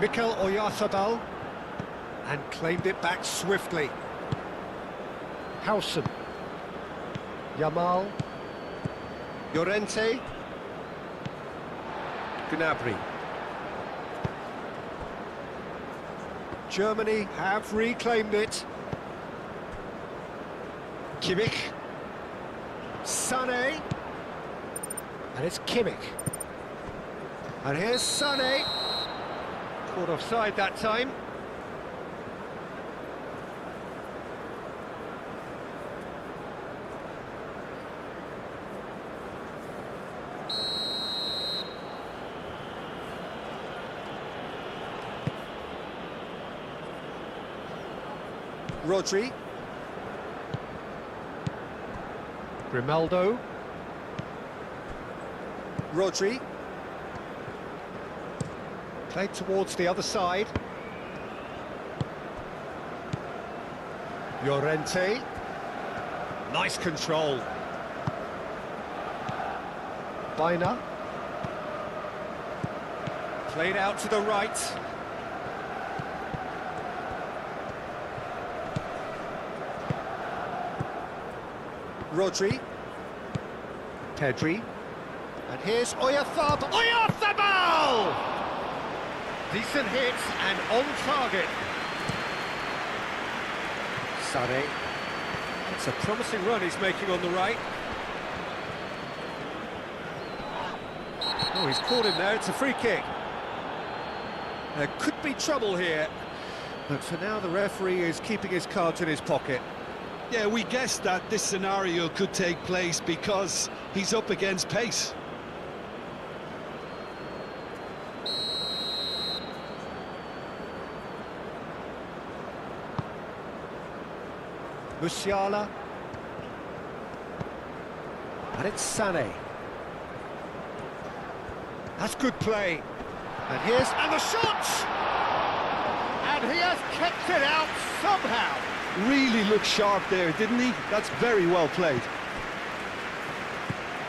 Mikel Oyarzabal, and claimed it back swiftly. Howson, Yamal, Llorente, Gnabry. Germany have reclaimed it. Kimmich, Sané, and it's Kimmich. And here's Sané, caught offside that time. Rodri, Grimaldo, Rodri, played towards the other side, Llorente, nice control, Bina, played out to the right, Rodri, Pedri, and here's Oyarzabal! Decent hit and on target. Sané, it's a promising run he's making on the right. Oh, he's caught him there, it's a free kick. There could be trouble here, but for now the referee is keeping his cards in his pocket. Yeah, we guessed that this scenario could take place because he's up against pace. Musiala, and it's Sané. That's good play. And the shot! And he has kept it out somehow. Really looked sharp there, didn't he? That's very well played.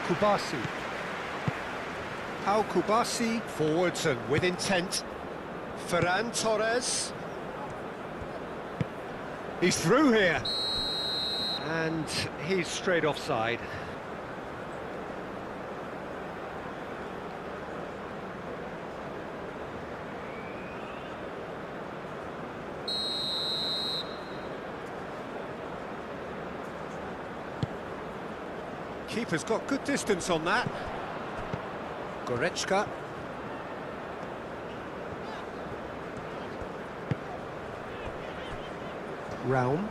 Kubasi. Pau Kubasi, forwards and with intent. Ferran Torres. He's through here. And he's straight offside. Keeper's got good distance on that. Goretzka. Raum.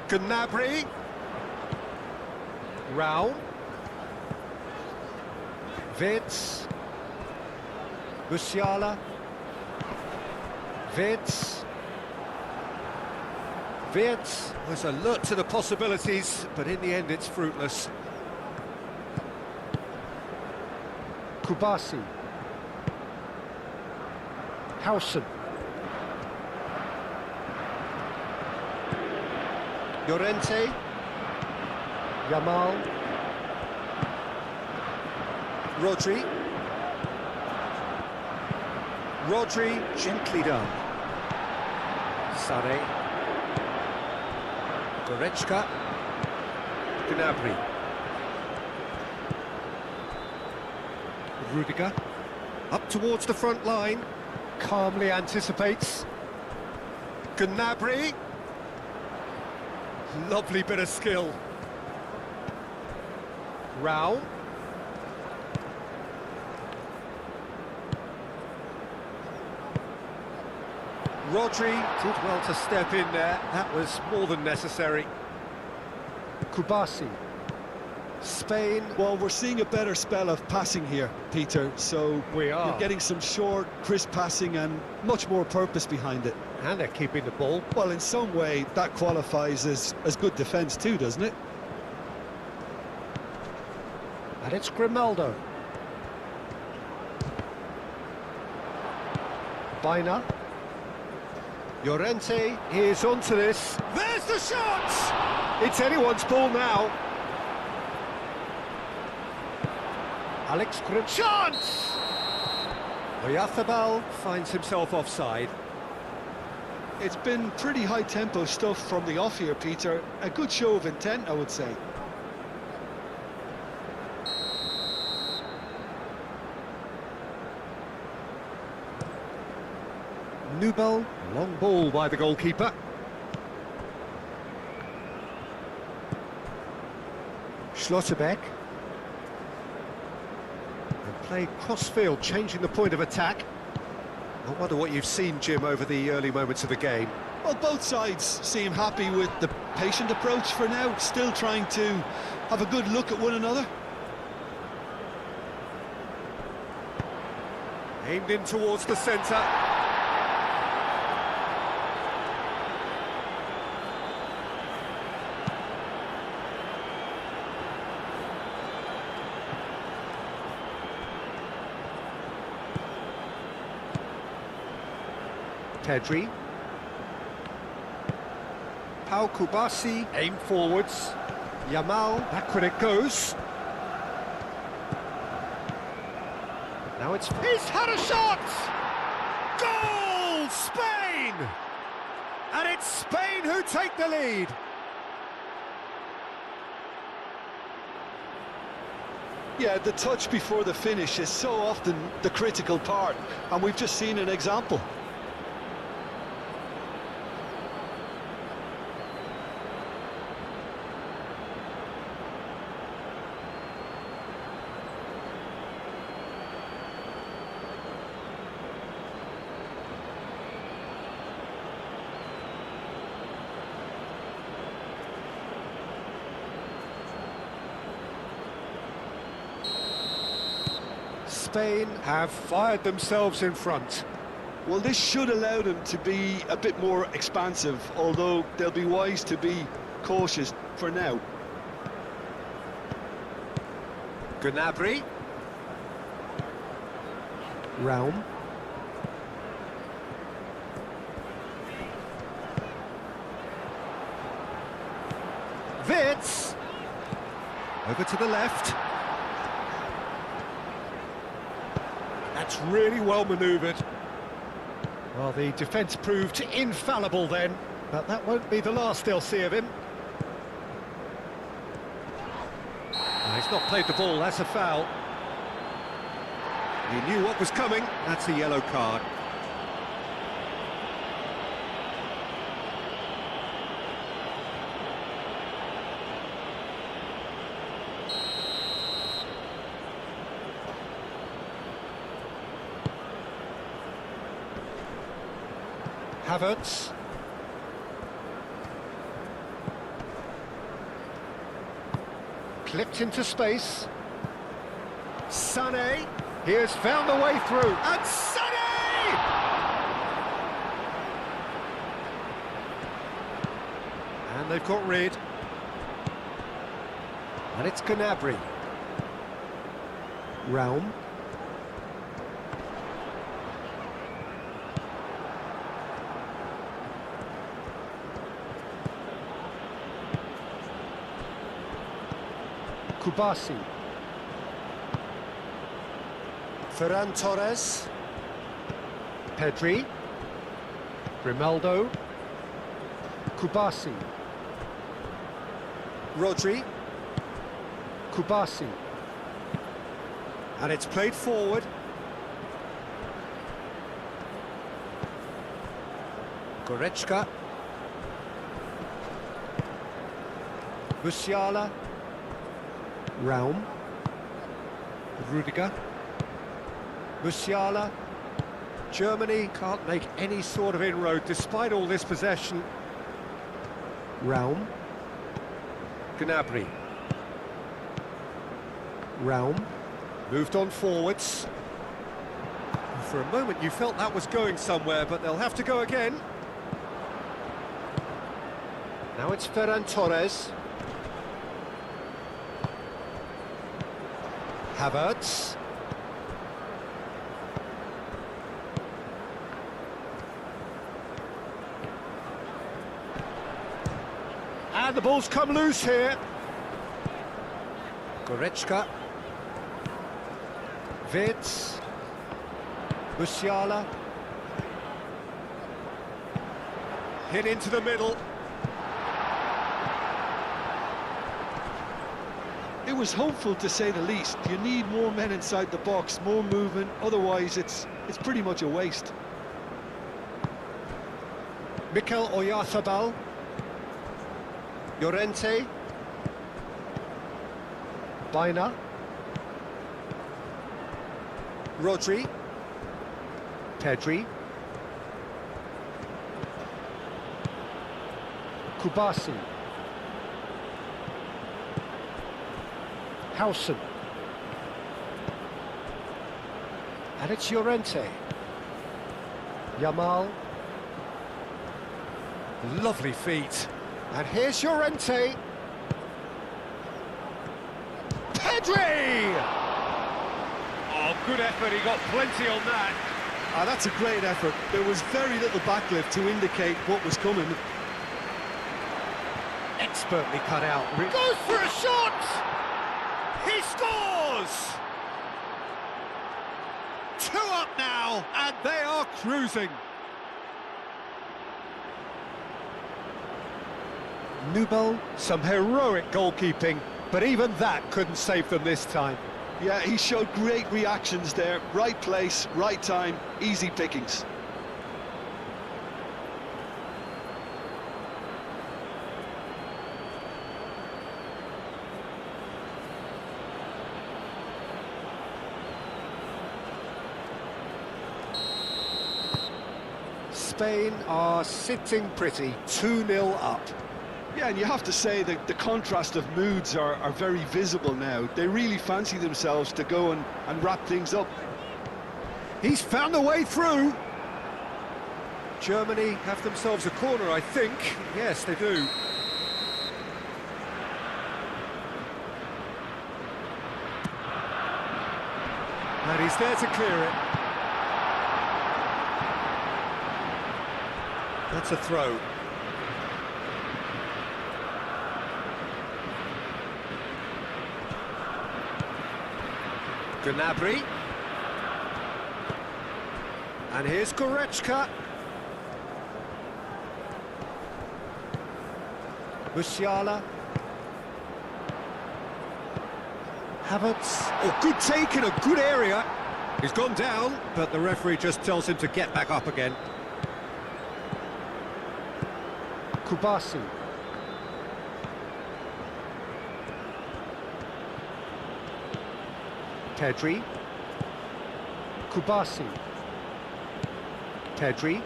Gnabry. Raum. Wirtz. Musiala. Wirtz. Wirtz was alert to the possibilities, but in the end it's fruitless. Kubasi. Howson. Llorente. Yamal. Rodri. Rodri, gently done. Sané. Goretzka, Gnabry, Rudiger, up towards the front line, calmly anticipates, Gnabry, lovely bit of skill, Raum, Rodri did well to step in there, that was more than necessary. Kubasi. Spain. Well, we're seeing a better spell of passing here, Peter, so you're getting some short, crisp passing and much more purpose behind it. And they're keeping the ball. Well, in some way, that qualifies as good defence too, doesn't it? And it's Grimaldo. Bina. Llorente is onto this. There's the shot! It's anyone's ball now. Alex Grim. Chance! Oyarzábal finds himself offside. It's been pretty high-tempo stuff from the off here, Peter. A good show of intent, I would say. Nubel, long ball by the goalkeeper. Schlotterbeck. And play cross-field, changing the point of attack. I wonder what you've seen, Jim, over the early moments of the game. Well, both sides seem happy with the patient approach for now, still trying to have a good look at one another. Aimed in towards the centre. Pedri. Pau Kubasi, aim forwards. Yamal, backward it goes. Now he's had a shot! Goal! Spain! And it's Spain who take the lead. Yeah, the touch before the finish is so often the critical part, and we've just seen an example. Spain have fired themselves in front. Well, this should allow them to be a bit more expansive, although they'll be wise to be cautious for now. Gnabry. Raum. Wits. Over to the left. That's really well manoeuvred. Well, the defence proved infallible then, but that won't be the last they'll see of him. He's not played the ball, that's a foul. He knew what was coming, that's a yellow card. Havertz. Clipped into space. Sané. He has found a way through. And Sané! And they've got rid. And it's Gnabry. Raum. Kubasi. Ferran Torres. Pedri. Grimaldo. Kubasi. Rodri. Kubasi. And it's played forward. Goretzka. Musiala. Raum. Rudiger. Musiala. Germany can't make any sort of inroad despite all this possession. Raum. Gnabry. Raum. Moved on forwards. For a moment you felt that was going somewhere, but they'll have to go again. Now it's Ferran Torres. Havertz. And the ball's come loose here. Goretzka. Wits. Musiala. Hit into the middle. It was hopeful, to say the least. You need more men inside the box, more movement, otherwise it's pretty much a waste. Mikel Oyarzabal. Llorente. Baina. Rodri. Pedri. Kubasi. Howson. And it's Llorente. Yamal. Lovely feet. And here's Llorente. Pedri! Oh, good effort, he got plenty on that. Ah, that's a great effort. There was very little backlift to indicate what was coming. Expertly cut out. Goes for a shot! He scores! 2 up now, and they are cruising. Nubel, some heroic goalkeeping, but even that couldn't save them this time. Yeah, he showed great reactions there. Right place, right time, easy pickings. Spain are sitting pretty, 2-0 up. Yeah, and you have to say that the contrast of moods are very visible now. They really fancy themselves to go and wrap things up. He's found a way through. Germany have themselves a corner, I think. Yes, they do. And he's there to clear it. That's a throw. Gnabry. And here's Goretzka. Musiala. Havertz. Oh, good take in a good area. He's gone down, but the referee just tells him to get back up again. Kubasi. Pedri. Kubasi. Pedri.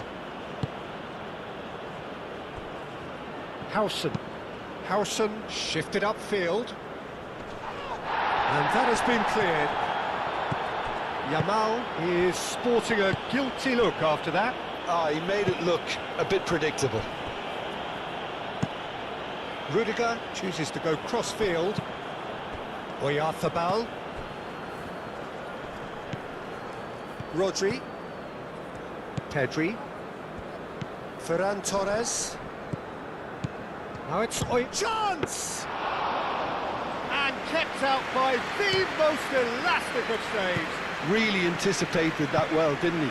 Howson. Howson shifted upfield. And that has been cleared. Yamal is sporting a guilty look after that. Ah, he made it look a bit predictable. Rudiger chooses to go cross-field. Oyarzabal. Rodri. Pedri. Ferran Torres. Now it's chance! And kept out by the most elastic of saves. Really anticipated that well, didn't he?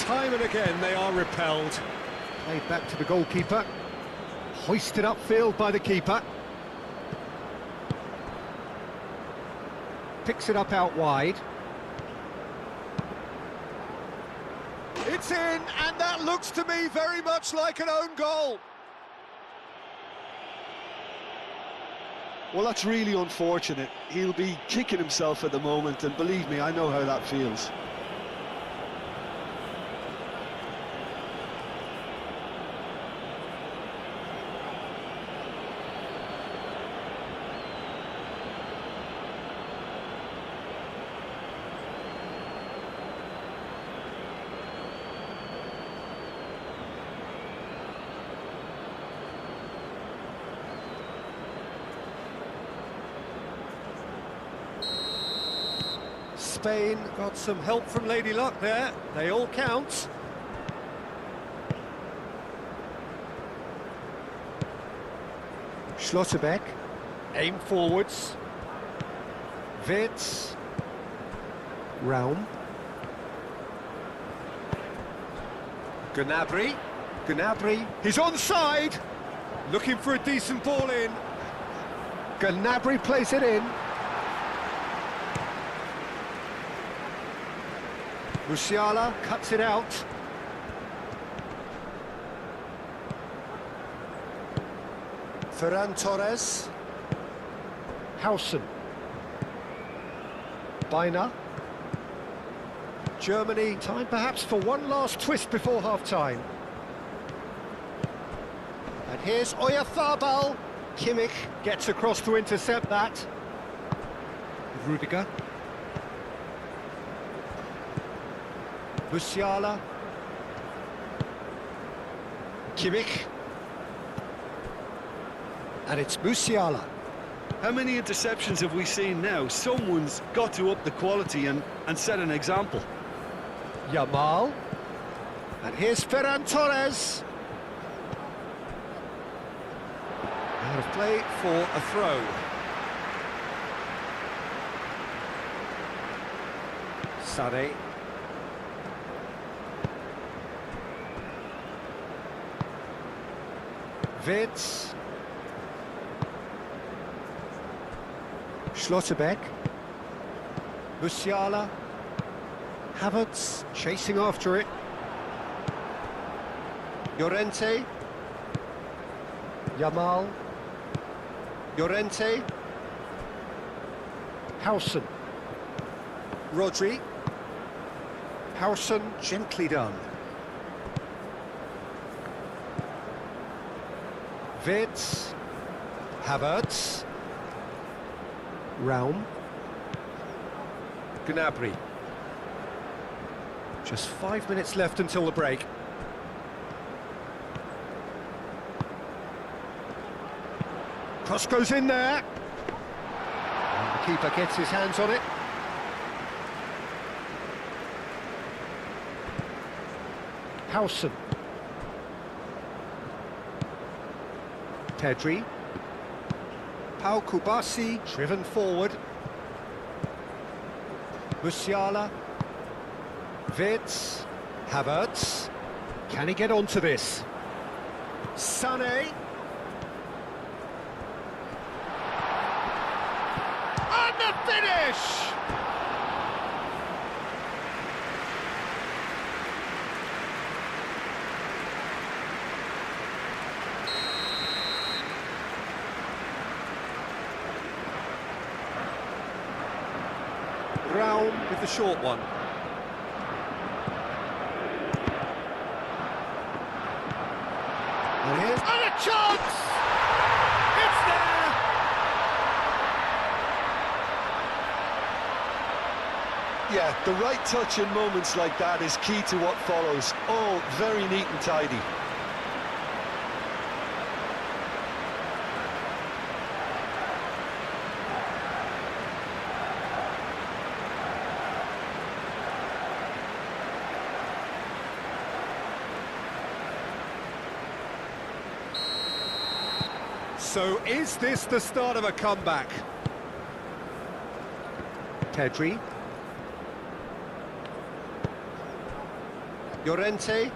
Time and again they are repelled. Played back to the goalkeeper. Hoisted upfield by the keeper. Picks it up out wide. It's in, and that looks to me very much like an own goal. Well, that's really unfortunate. He'll be kicking himself at the moment, and believe me, I know how that feels. Spain got some help from Lady Luck there. They all count. Schlotterbeck. Aim forwards. Wirtz. Raum. Gnabry. Gnabry. He's onside. Looking for a decent ball in. Gnabry plays it in. Musiala cuts it out. Ferran Torres. Hausen. Biner. Germany, time perhaps for one last twist before half-time. And here's Oyarzabal. Kimmich gets across to intercept that. Rudiger. Musiala. Kimmich. And it's Musiala. How many interceptions have we seen now? Someone's got to up the quality and set an example. Yamal. And here's Ferran Torres. Out of play for a throw. Sané. Wirtz. Schlotterbeck. Musiala. Havertz chasing after it. Llorente. Yamal. Llorente. Hausen. Rodri. Hausen, gently done. Wirtz. Havertz. Raum. Gnabry. Just 5 minutes left until the break. Cross goes in there. And the keeper gets his hands on it. Hausen. Pedri. Pau Kubasi driven forward. Musiala. Wirtz. Havertz. Can he get onto this? Sané. And the finish! Raum with the short one. And a chance! It's there! Yeah, the right touch in moments like that is key to what follows. All very neat and tidy. So is this the start of a comeback? Pedri. Llorente.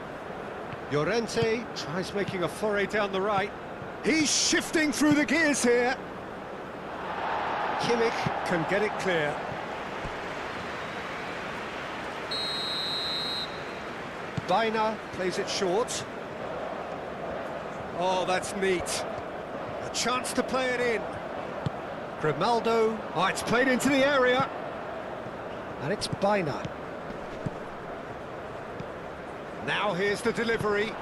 Llorente tries making a foray down the right. He's shifting through the gears here. Kimmich can get it clear. Biner plays it short. Oh, that's neat. A chance to play it in. Grimaldo. Oh, it's played into the area. And it's Biner. Now here's the delivery.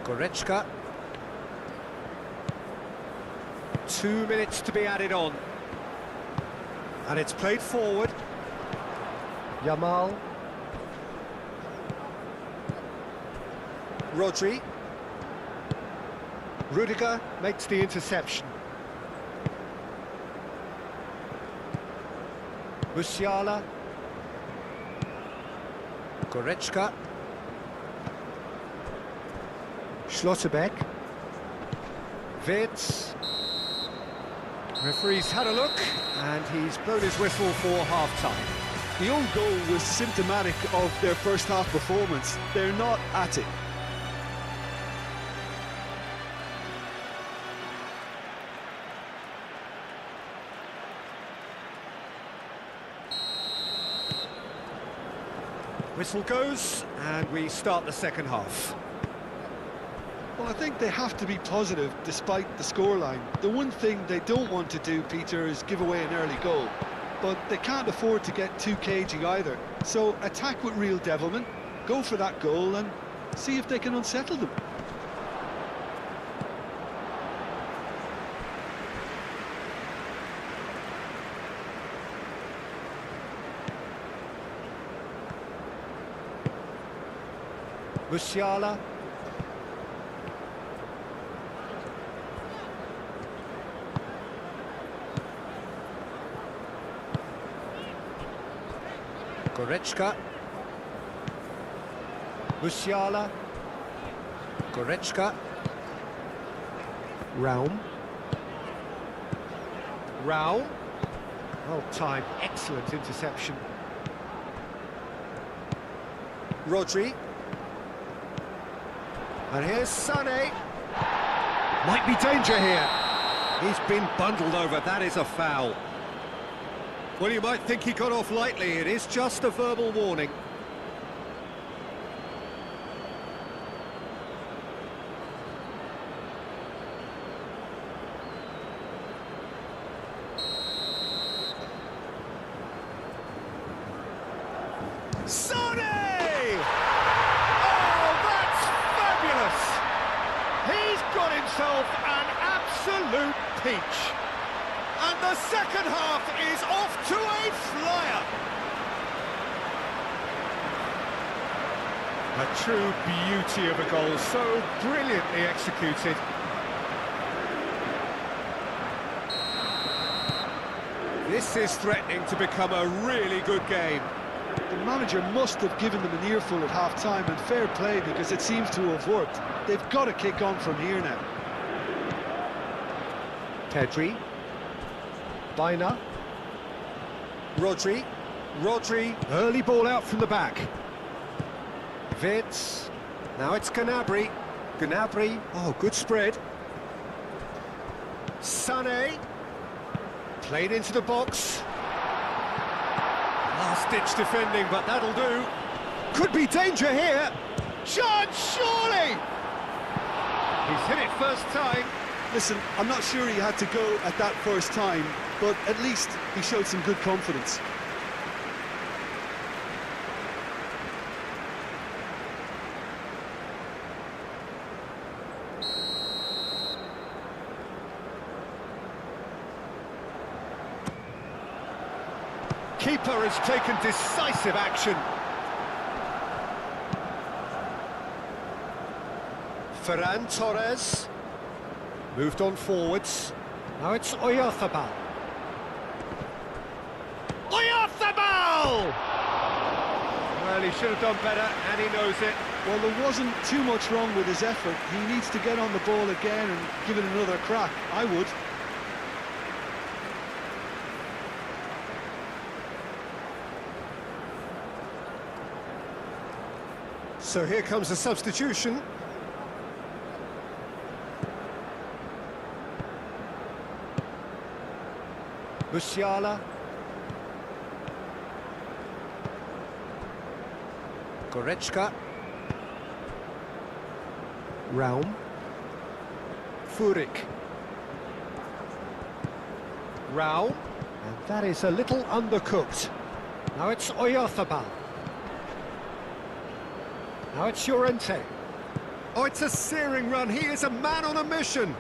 Goretzka. 2 minutes to be added on. And it's played forward. Yamal. Rodri. Rudiger makes the interception. Musiala. Goretzka. Schlotterbeck. Wirtz. Referee's had a look, and he's blown his whistle for half-time. The own goal was symptomatic of their first half performance. They're not at it. Whistle goes, and we start the second half. Well, I think they have to be positive despite the scoreline. The one thing they don't want to do, Peter, is give away an early goal. But they can't afford to get too cagey either. So attack with real devilment, go for that goal and see if they can unsettle them. Musiala. Goretzka. Musiala. Goretzka. Raum. Well timed, excellent interception. Rodri. And here's Sané. Might be danger here. He's been bundled over, that is a foul. Well, you might think he got off lightly, it is just a verbal warning. Sané! Oh, that's fabulous! He's got himself an absolute peach. And the second half is off to a flyer. A true beauty of a goal, so brilliantly executed. This is threatening to become a really good game. The manager must have given them an earful at half-time, and fair play because it seems to have worked. They've got to kick on from here now. Pedri. Baina. Rodri. Early ball out from the back. Vitz. Now it's Gnabry. Oh, good spread. Sané. Played into the box. Last-ditch defending, but that'll do. Could be danger here. Chance, surely! He's hit it first time. Listen, I'm not sure he had to go at that first time, but at least he showed some good confidence. Keeper has taken decisive action. Ferran Torres. Moved on forwards. Now it's Oyarzabal. Well, he should have done better, and he knows it. Well, there wasn't too much wrong with his effort. He needs to get on the ball again and give it another crack. I would. So here comes a substitution. Musiala. Goretzka. Raum. Furyk. And that is a little undercooked. Now it's Oyarzabal. Now it's Llorente. Oh, it's a searing run. He is a man on a mission.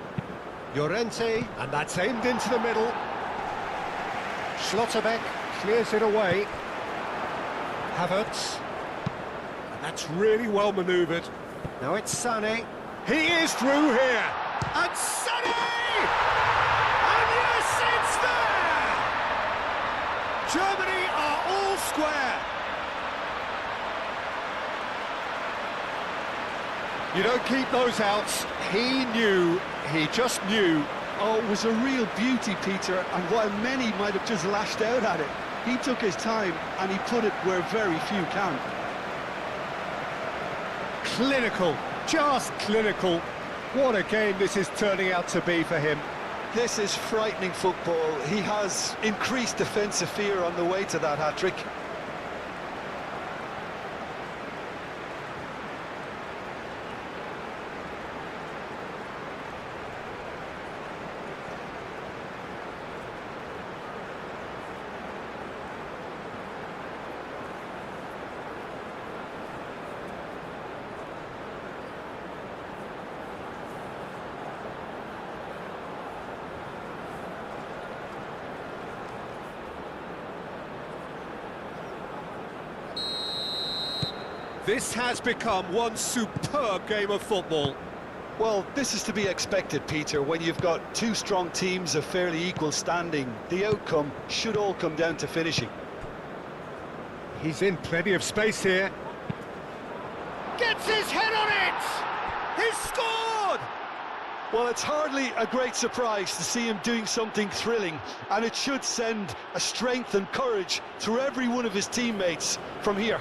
Llorente, and that's aimed into the middle. Schlotterbeck clears it away. Havertz. And that's really well manoeuvred. Now it's Sané. He is through here. And Sané! And yes, it's there! Germany are all square. You don't keep those outs. He just knew. Oh, it was a real beauty, Peter, and while many might have just lashed out at it, he took his time and he put it where very few can. Clinical, just clinical. What a game this is turning out to be for him. This is frightening football. He has increased defensive fear on the way to that hat-trick. This has become one superb game of football. Well, this is to be expected, Peter, when you've got two strong teams of fairly equal standing. The outcome should all come down to finishing. He's in plenty of space here. Gets his head on it! He's scored! Well, it's hardly a great surprise to see him doing something thrilling, and it should send a strength and courage through every one of his teammates from here.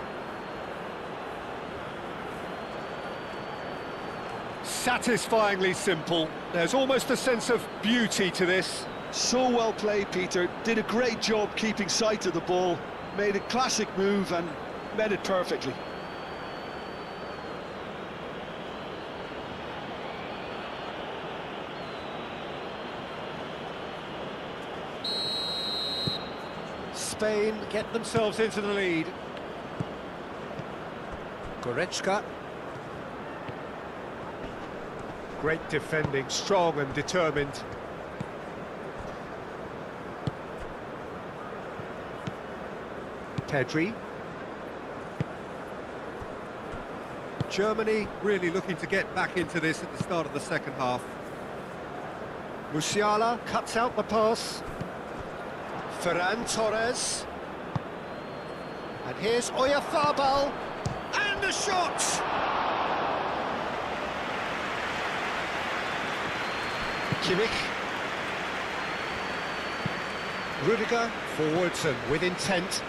Satisfyingly simple. There's almost a sense of beauty to this. So well played, Peter. Did a great job keeping sight of the ball, made a classic move and met it perfectly. Spain get themselves into the lead. Goretzka. Great defending, strong and determined. Pedri. Germany really looking to get back into this at the start of the second half. Musiala cuts out the pass. Ferran Torres. And here's Oyarzabal. And the shot! Kimmich. Rudiger forwards and with intent.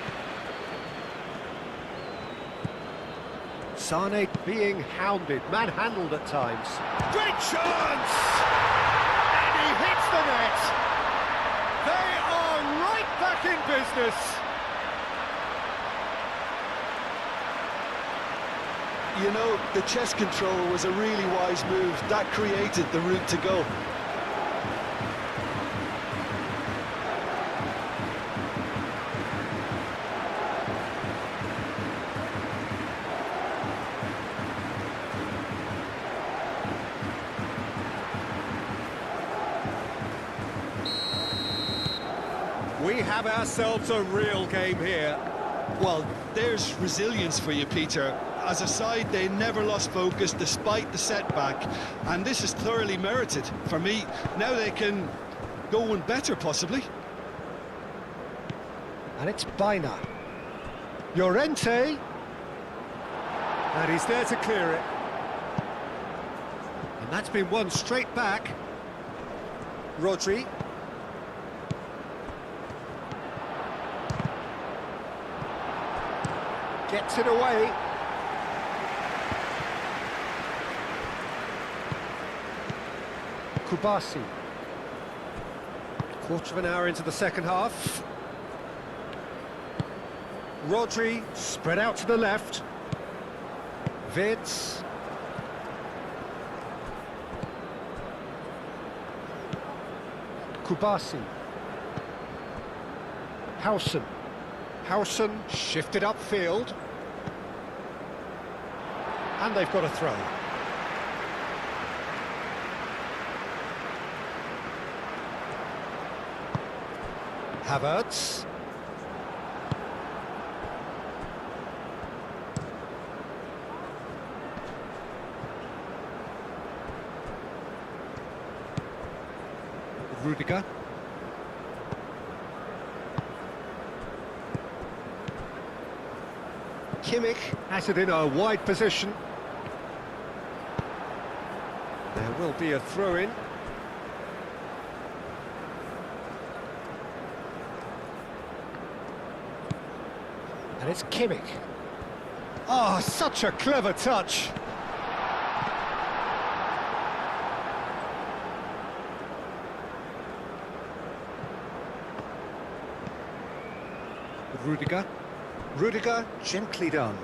Sane being hounded, manhandled at times. Great chance! And he hits the net! They are right back in business! You know, the chest control was a really wise move. That created the route to go. We have ourselves a real game here. Well, there's resilience for you, Peter. As a side, they never lost focus despite the setback, and this is thoroughly merited. For me, now they can go one better, possibly. And it's Baina. Llorente. And he's there to clear it. And that's been won straight back. Rodri. Gets it away. Kubasi. Quarter of an hour into the second half. Rodri spread out to the left. Vids. Kubasi. Howson shifted upfield. And they've got a throw. Havertz. Rudiger. Kimmich has it in a wide position. There will be a throw-in. And it's Kimmich. Oh, such a clever touch. Rudiger. Rudiger, gently done.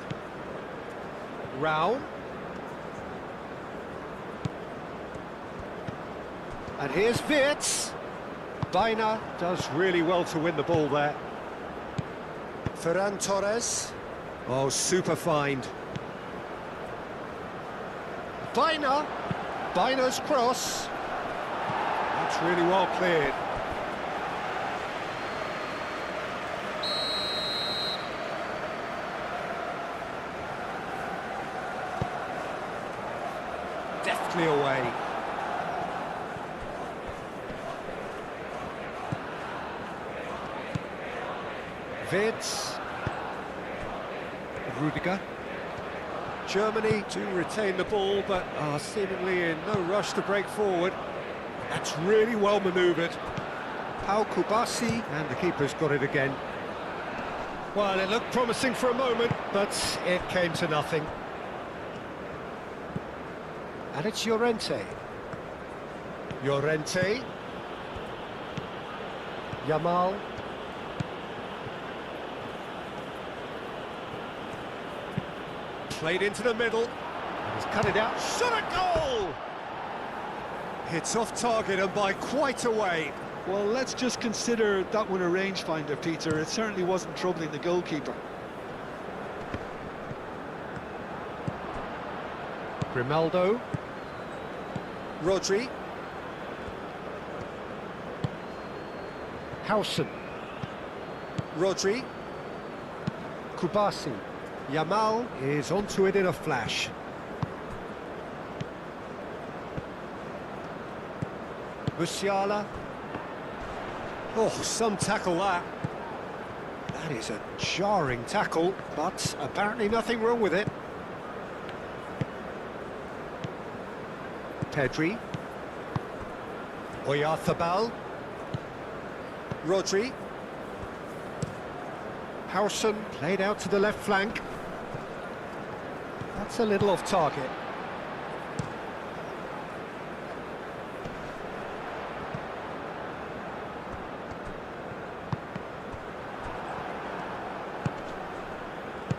Rao. And here's Wirtz. Baina does really well to win the ball there. Ferran Torres. Oh, super find. Baina. Baina's cross. That's really well cleared. Deftly away. Wirtz. Rudiger. Germany to retain the ball, but are seemingly in no rush to break forward. That's really well manoeuvred. Pau Kubasi, and the keeper's got it again. Well, it looked promising for a moment, but it came to nothing. And it's Llorente. Llorente. Yamal. Played into the middle. And he's cut it out. Shot a goal! It's off target and by quite a way. Well, let's just consider that one a rangefinder, Peter. It certainly wasn't troubling the goalkeeper. Grimaldo. Rodri. Hausen. Rodri. Kubasi. Yamal is onto it in a flash. Musiala. Oh, some tackle that. That is a jarring tackle, but apparently nothing wrong with it. Pedri. Oyarzabal. Rodri. Hausen played out to the left flank. That's a little off target.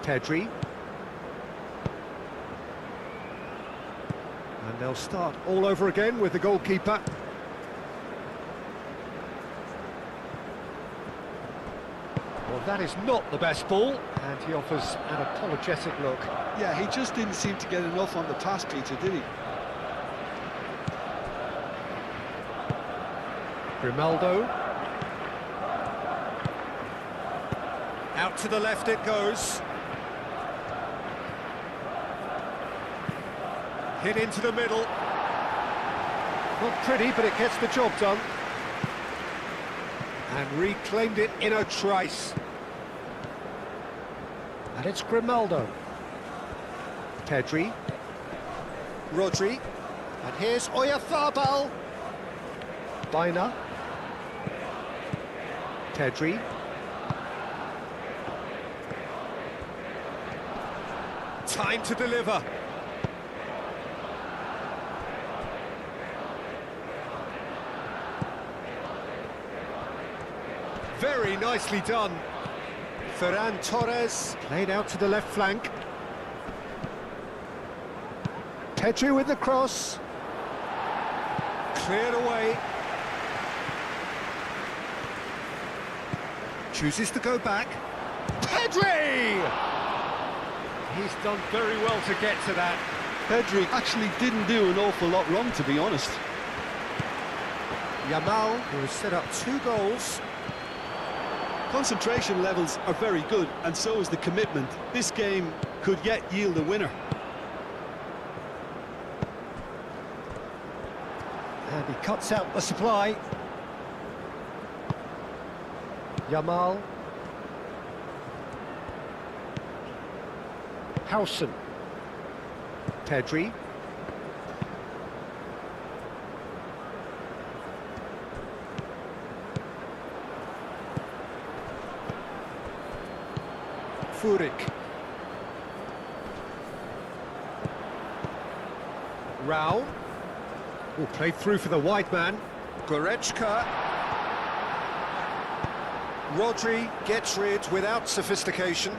Pedri. And they'll start all over again with the goalkeeper. Well, that is not the best ball, and he offers an apologetic look. Yeah, he just didn't seem to get enough on the pass, Peter, did he? Grimaldo. Out to the left it goes. Hit into the middle. Not pretty, but it gets the job done. And reclaimed it in a trice. And it's Grimaldo. Pedri. Rodri. And here's Oyarzabal. Baina. Pedri. Time to deliver. Very nicely done. Ferran Torres played out to the left flank. Pedri with the cross. Cleared away. Chooses to go back. Pedri! He's done very well to get to that. Pedri actually didn't do an awful lot wrong, to be honest. Yamal, who has set up 2 goals. Concentration levels are very good, and so is the commitment. This game could yet yield a winner. And he cuts out the supply. Yamal. Hausen. Pedri. Furyk. Rao. Oh, played through for the wide man. Goretzka. Rodri gets rid without sophistication.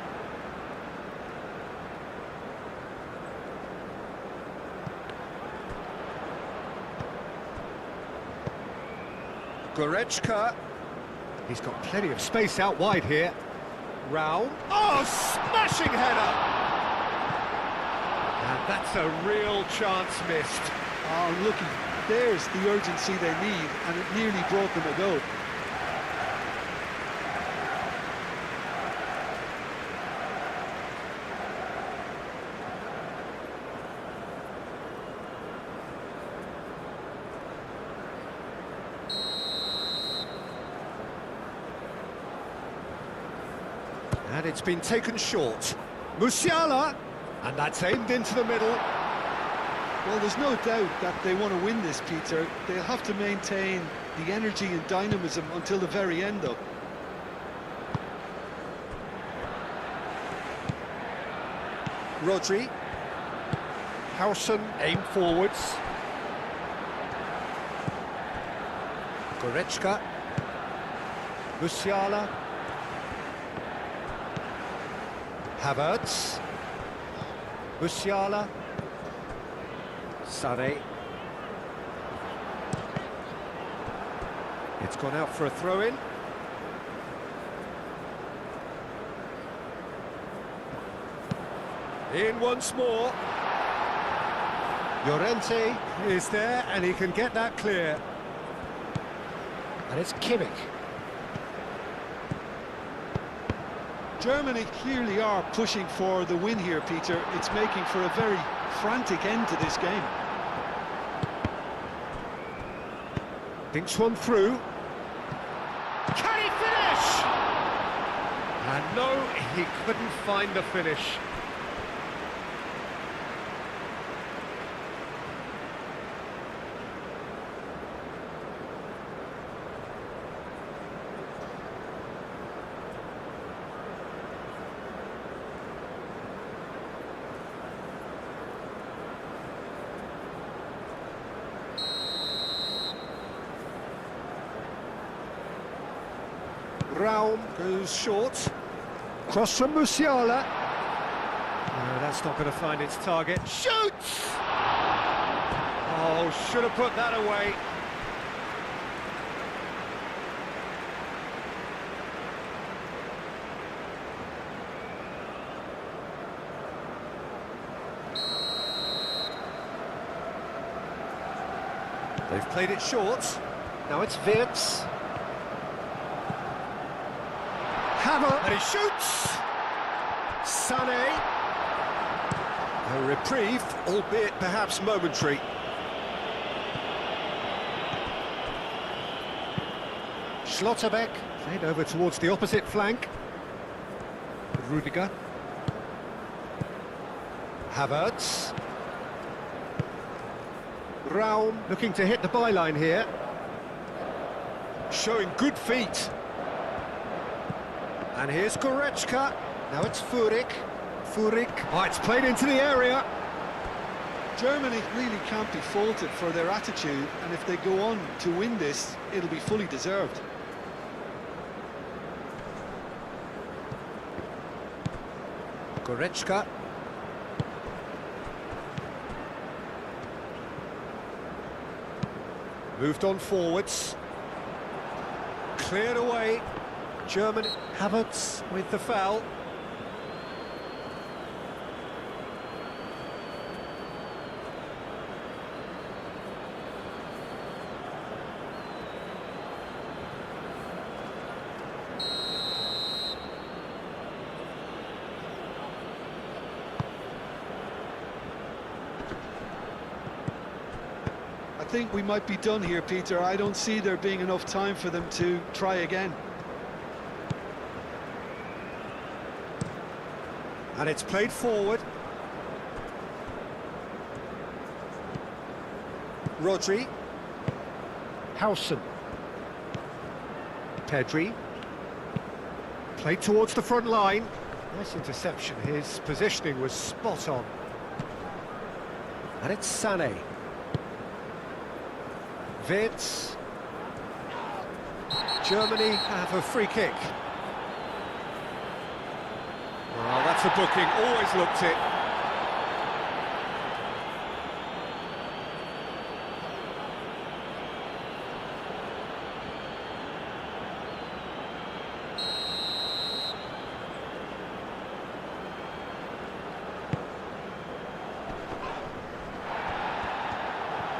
Goretzka. He's got plenty of space out wide here. Rao. Oh, smashing header! And that's a real chance missed. Oh, looky, there's the urgency they need, and it nearly brought them a goal. And it's been taken short. Musiala! And that's aimed into the middle. Well, there's no doubt that they want to win this, Peter. They'll have to maintain the energy and dynamism until the very end, though. Rodri. Howson aimed forwards. Goretzka. Musiala. Havertz. Musiala. Sane. It's gone out for a throw-in. In once more. Llorente is there, and he can get that clear. And it's Kimmich. Germany clearly are pushing for the win here, Peter. It's making for a very frantic end to this game. Thinks one through. Can he finish? And no, he couldn't find the finish. Raum goes short. Cross from Musiala. No, that's not going to find its target. Shoots! Oh, should have put that away. They've played it short. Now it's Wirtz. And he shoots! Sané. A reprieve, albeit perhaps momentary. Schlotterbeck played over towards the opposite flank. Rudiger. Havertz. Raum looking to hit the byline here. Showing good feet. And here's Goretzka. Now it's Furyk. Oh, it's played into the area. Germany really can't be faulted for their attitude, and if they go on to win this, it'll be fully deserved. Goretzka. Moved on forwards. Cleared away. German. Havertz with the foul. I think we might be done here, Peter. I don't see there being enough time for them to try again. And it's played forward. Rodri. Howson. Pedri. Played towards the front line. Nice interception, his positioning was spot on. And it's Sané. Wirtz. Germany have a free kick. Oh, that's a booking, always looked it.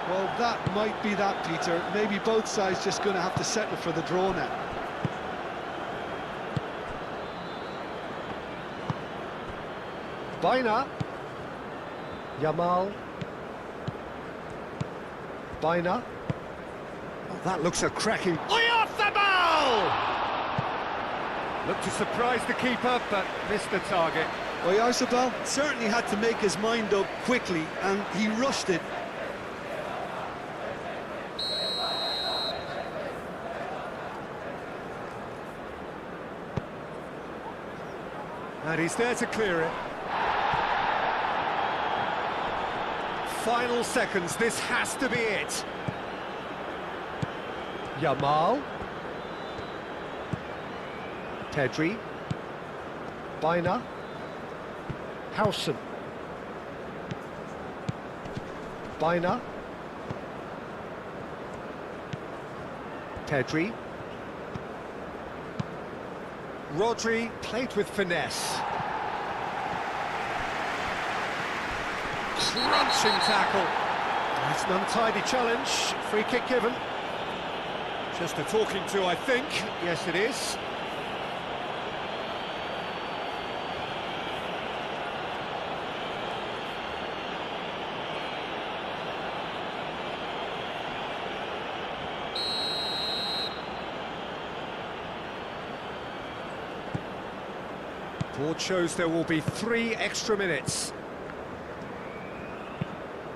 Well, that might be that, Peter. Maybe both sides just going to have to settle for the draw now. Baina. Yamal. Baina. Oh, that looks a cracking... off the ball! Looked to surprise the keeper, but missed the target. Oyarzabal certainly had to make his mind up quickly, and he rushed it. And he's there to clear it. Final seconds, this has to be it. Yamal. Pedri. Baina. Howson. Baina. Pedri. Rodri played with finesse. Crunching tackle. It's an untidy challenge. Free kick given. Just a talking to, I think. Yes, it is. Board shows there will be 3 extra minutes.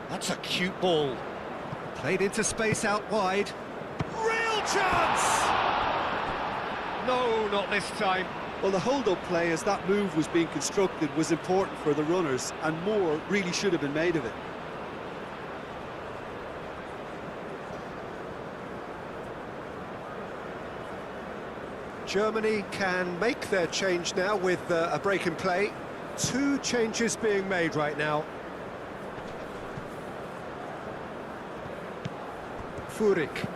That's a cute ball. Played into space out wide. Real chance! No, not this time. Well, the hold-up play as that move was being constructed was important for the runners, and more really should have been made of it. Germany can make their change now with a break in play. 2 changes being made right now. Furyk.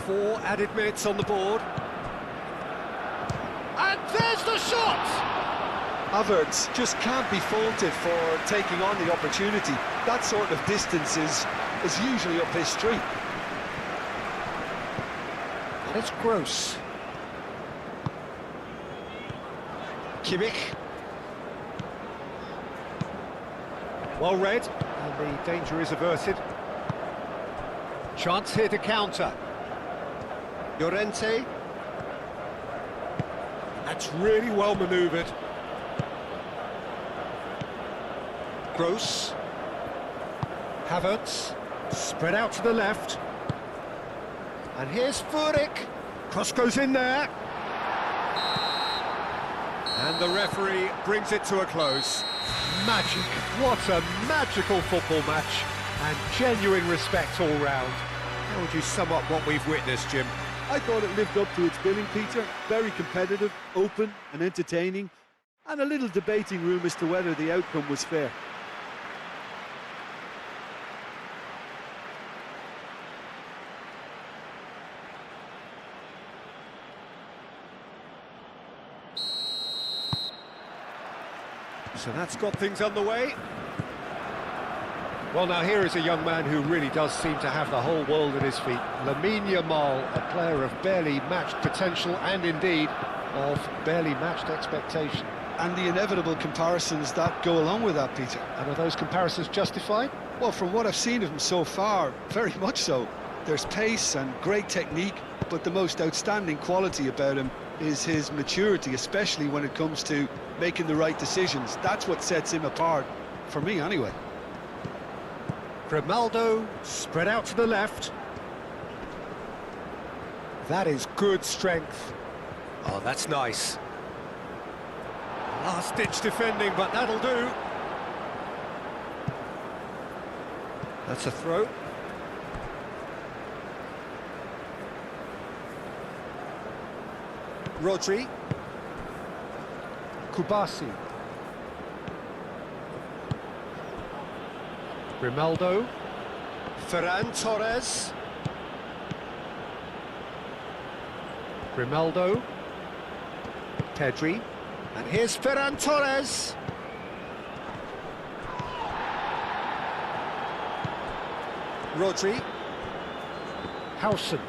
4 added minutes on the board. And there's the shot! Havertz just can't be faulted for taking on the opportunity. That sort of distance is usually up his street. And it's Gross. Kimmich. Well read, and the danger is averted. Chance here to counter. Llorente. That's really well manoeuvred. Gross. Havertz. Spread out to the left. And here's Furyk. Cross goes in there. And the referee brings it to a close. Magic. What a magical football match. And genuine respect all round. How would you sum up what we've witnessed, Jim? I thought it lived up to its billing, Peter. Very competitive, open and entertaining, and a little debating room as to whether the outcome was fair. So that's got things underway. Well, now here is a young man who really does seem to have the whole world at his feet. Lamine Yamal, a player of barely matched potential and indeed of barely matched expectation. And the inevitable comparisons that go along with that, Peter. And are those comparisons justified? Well, from what I've seen of him so far, very much so. There's pace and great technique, but the most outstanding quality about him is his maturity, especially when it comes to making the right decisions. That's what sets him apart, for me anyway. Grimaldo, spread out to the left. That is good strength. Oh, that's nice. Last-ditch defending, but that'll do. That's a throw. Rodri. Kubasi. Grimaldo. Ferran Torres. Grimaldo. Pedri. And here's Ferran Torres. Rodri. Howson.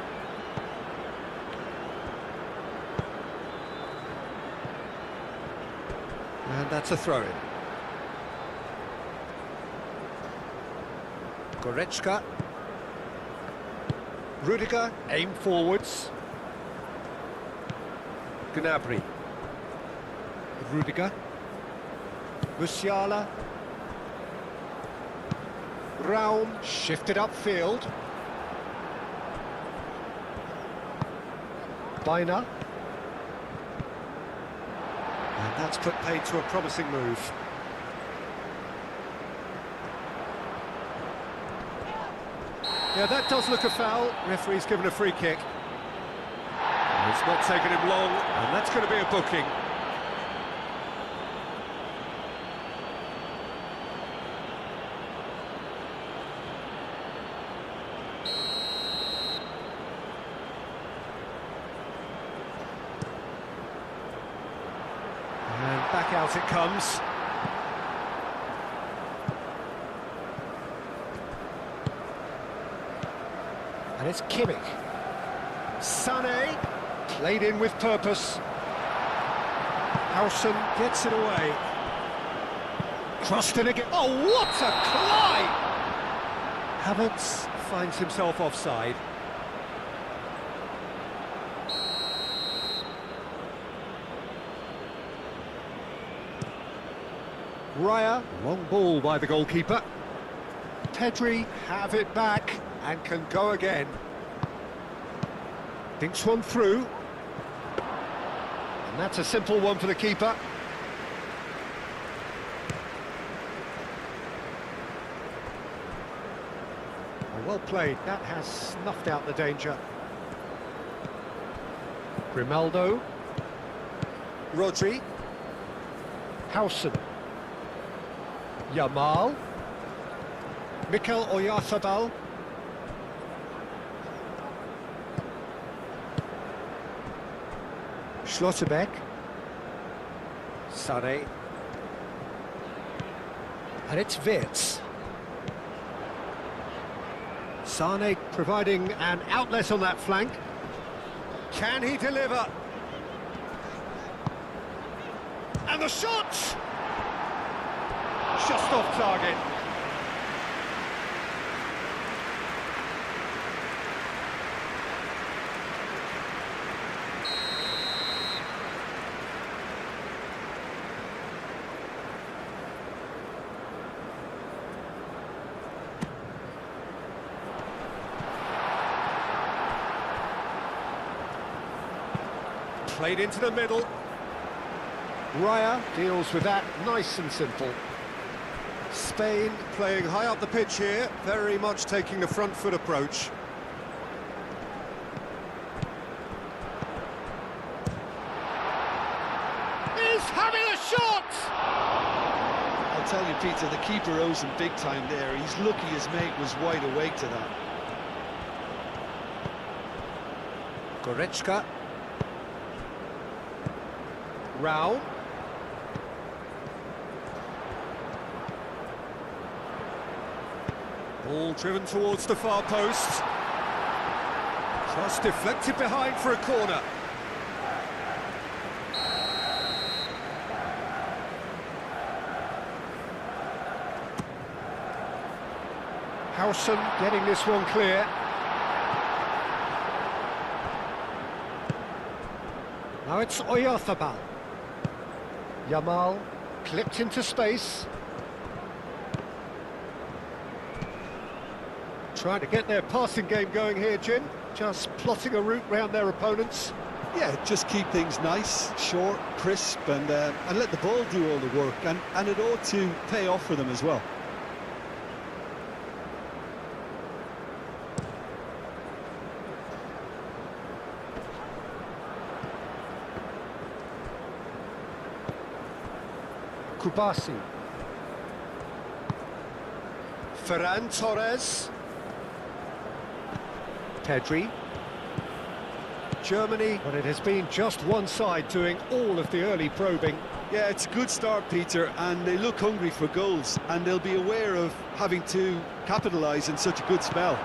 And that's a throw-in. Goretzka. Rudiger, aim forwards. Gnabry. Rudiger. Musiala. Raum, shifted upfield. Biner. And that's put paid to a promising move. Yeah, that does look a foul. Referee's given a free kick. It's not taken him long, and that's going to be a booking. And back out it comes. And it's Kimmich. Sané, played in with purpose. Howson gets it away. Crossed in again. Oh, what a climb! Havertz finds himself offside. Raya, long ball by the goalkeeper. Pedri have it back and can go again. Thinks one through. And that's a simple one for the keeper. Well played, that has snuffed out the danger. Grimaldo. Rodri. Howson. Yamal. Mikel Oyarzabal. Schlotterbeck. Sané. And it's Wirtz. Sané providing an outlet on that flank. Can he deliver? And the shot! Just off target. Played into the middle. Raya deals with that nice and simple. Spain playing high up the pitch here, very much taking the front foot approach. He's having a shot! I'll tell you, Peter, the keeper owes him big time there. He's lucky his mate was wide awake to that. Goretzka. Raum. Ball driven towards the far post. Cross deflected behind for a corner. Howson getting this one clear. Now it's Oyarzabal. Yamal clipped into space. Trying to get their passing game going here, Jim. Just plotting a route round their opponents. Yeah, just keep things nice, short, crisp, and let the ball do all the work, and it ought to pay off for them as well. Kubasi. Ferran Torres. Pedri. Germany, but it has been just one side doing all of the early probing. Yeah, it's a good start, Peter, and they look hungry for goals, and they'll be aware of having to capitalise in such a good spell.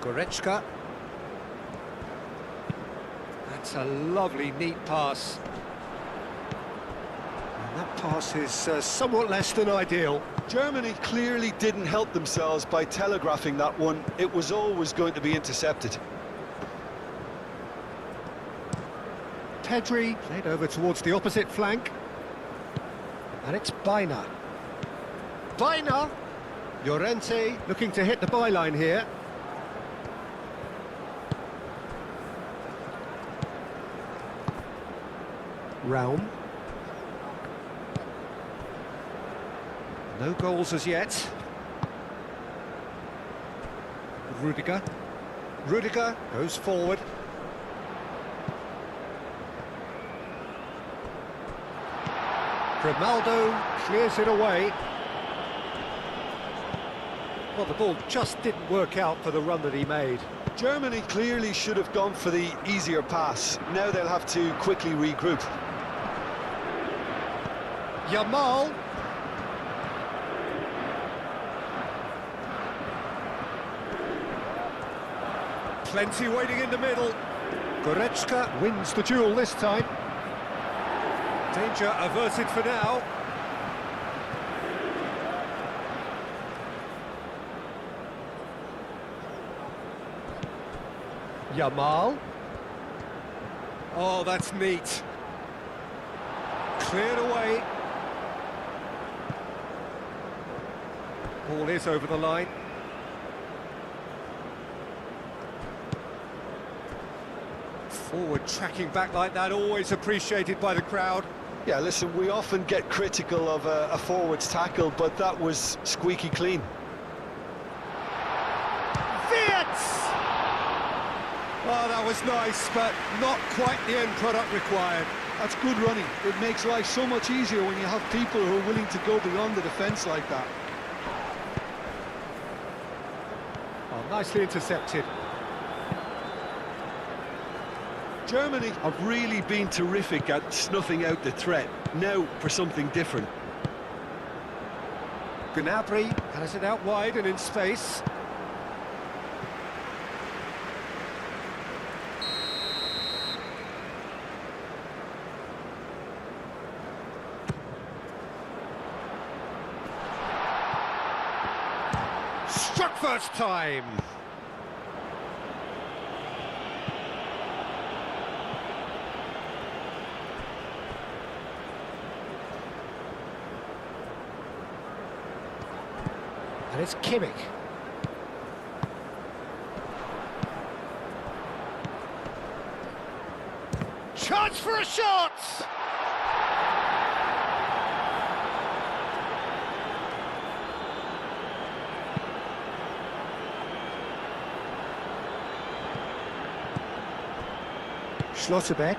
Goretzka. That's a lovely, neat pass. And that pass is somewhat less than ideal. Germany clearly didn't help themselves by telegraphing that one. It was always going to be intercepted. Pedri played over towards the opposite flank. And it's Baina. Baina! Llorente looking to hit the byline here. Raum. No goals as yet. Rudiger. Rudiger goes forward. Grimaldo clears it away. Well, the ball just didn't work out for the run that he made. Germany clearly should have gone for the easier pass. Now they'll have to quickly regroup. Yamal. Plenty waiting in the middle. Goretzka wins the duel this time. Danger averted for now. Yamal. Oh, that's neat. Cleared away. Ball is over the line. Forward tracking back like that, always appreciated by the crowd. Yeah, listen, we often get critical of a forward's tackle, but that was squeaky clean. Oh, that was nice, but not quite the end product required. That's good running. It makes life so much easier when you have people who are willing to go beyond the defence like that. Oh, nicely intercepted. Germany have really been terrific at snuffing out the threat. Now for something different. Gnabry has it out wide and in space. Struck first time. And it's Kimmich. Chance for a shot! Schlotterbeck.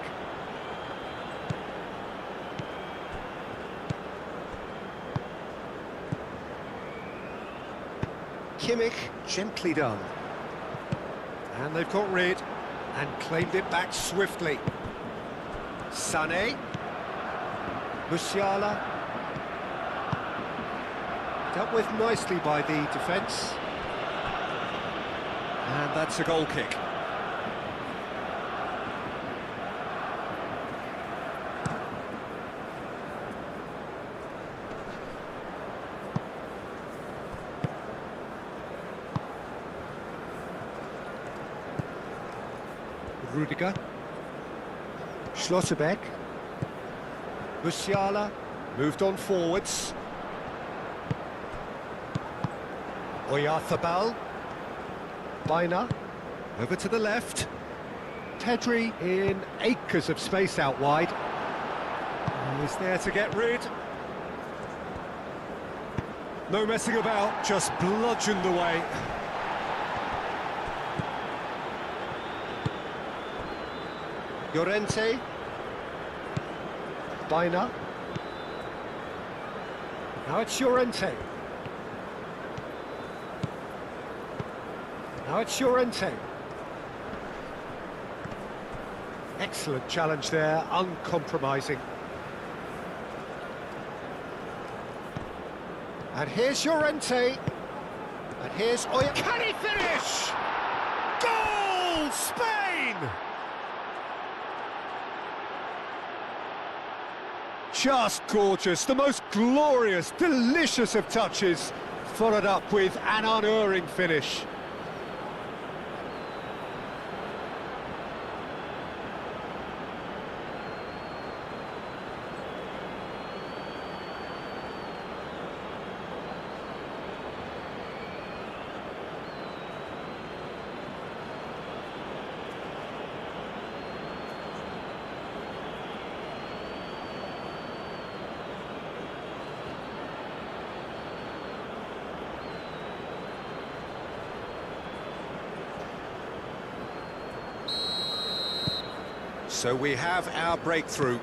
Kimmich, gently done. And they've got rid and claimed it back swiftly. Sané. Musiala. Dealt with nicely by the defence. And that's a goal kick. Rudiger. Schlotterbeck. Musiala moved on forwards. Oyarthabal. Bina. Over to the left. Pedri in acres of space out wide. He's there to get rid. No messing about, just bludgeoned away. Llorente. Bina. Now it's Llorente. Now it's Llorente. Excellent challenge there, uncompromising. And here's Llorente. And here's Oya. Can he finish? Goal, Spain! Just gorgeous, the most glorious, delicious of touches, followed up with an unerring finish. So we have our breakthrough.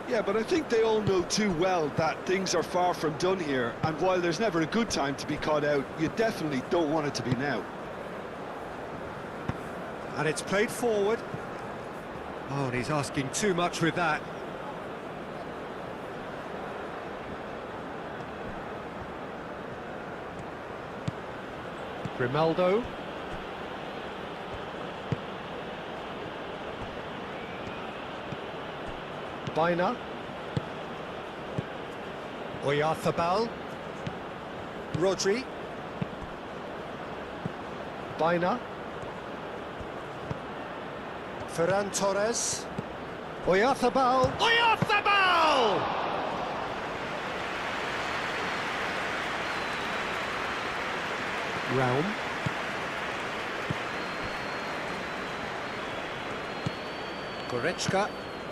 Yeah, but I think they all know too well that things are far from done here, and while there's never a good time to be caught out, you definitely don't want it to be now. And it's played forward. Oh, and he's asking too much with that. Grimaldo. Bina. Oyarthabal. Rodri. Bina. Ferran Torres. Oyarthabal. Oyarthabal! Realm.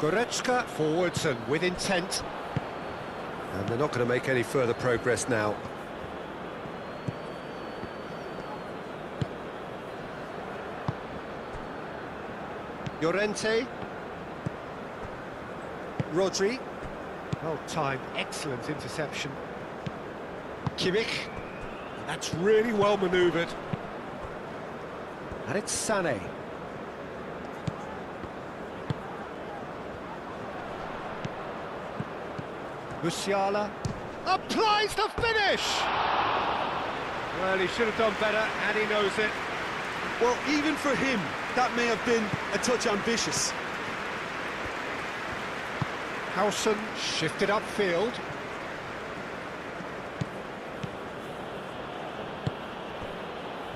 Goretzka forwards and with intent. And they're not going to make any further progress now. Llorente. Rodri. Well timed, excellent interception. Kimmich. That's really well manoeuvred. And it's Sané. Musiala applies the finish! Well, he should have done better, and he knows it. Well, even for him, that may have been a touch ambitious. Howson shifted upfield.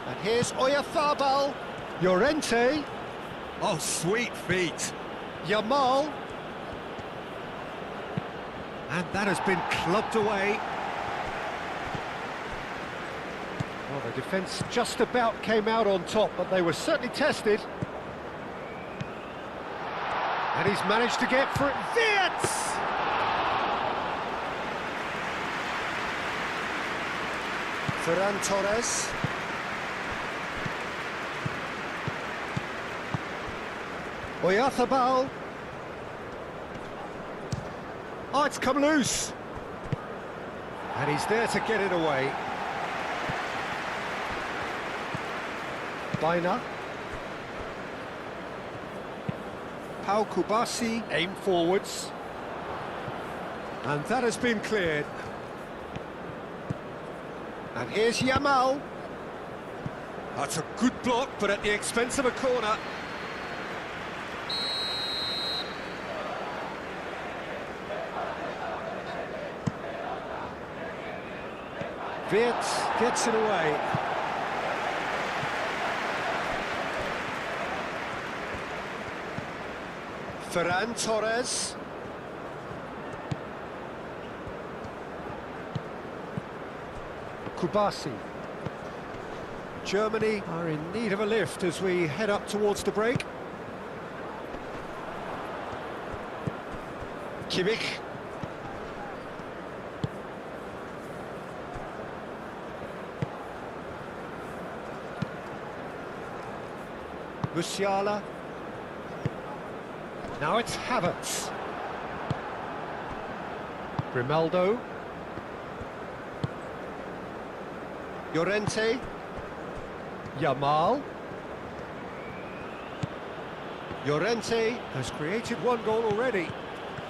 And here's Oyarthabal. Llorente. Oh, sweet feet. Yamal. And that has been clubbed away. Well, the defence just about came out on top, but they were certainly tested. And he's managed to get for it. Wirtz! Ferran Torres. Oyarthabal. Oh, it's come loose. And he's there to get it away. Bina. Pau Kubasi aim forwards. And that has been cleared. And here's Yamal. That's a good block, but at the expense of a corner. Wirtz gets it away. Ferran Torres. Kubasi. Germany are in need of a lift as we head up towards the break. Kimmich. Musiala. Now it's Havertz. Grimaldo. Llorente. Yamal. Llorente has created one goal already.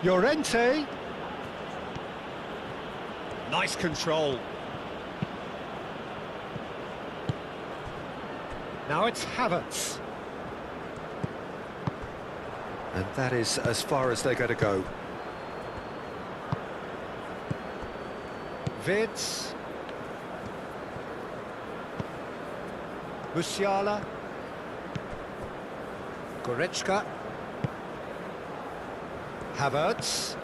Llorente. Nice control. Now it's Havertz. And that is as far as they're going to go. Wirtz. Musiala. Goretzka. Havertz.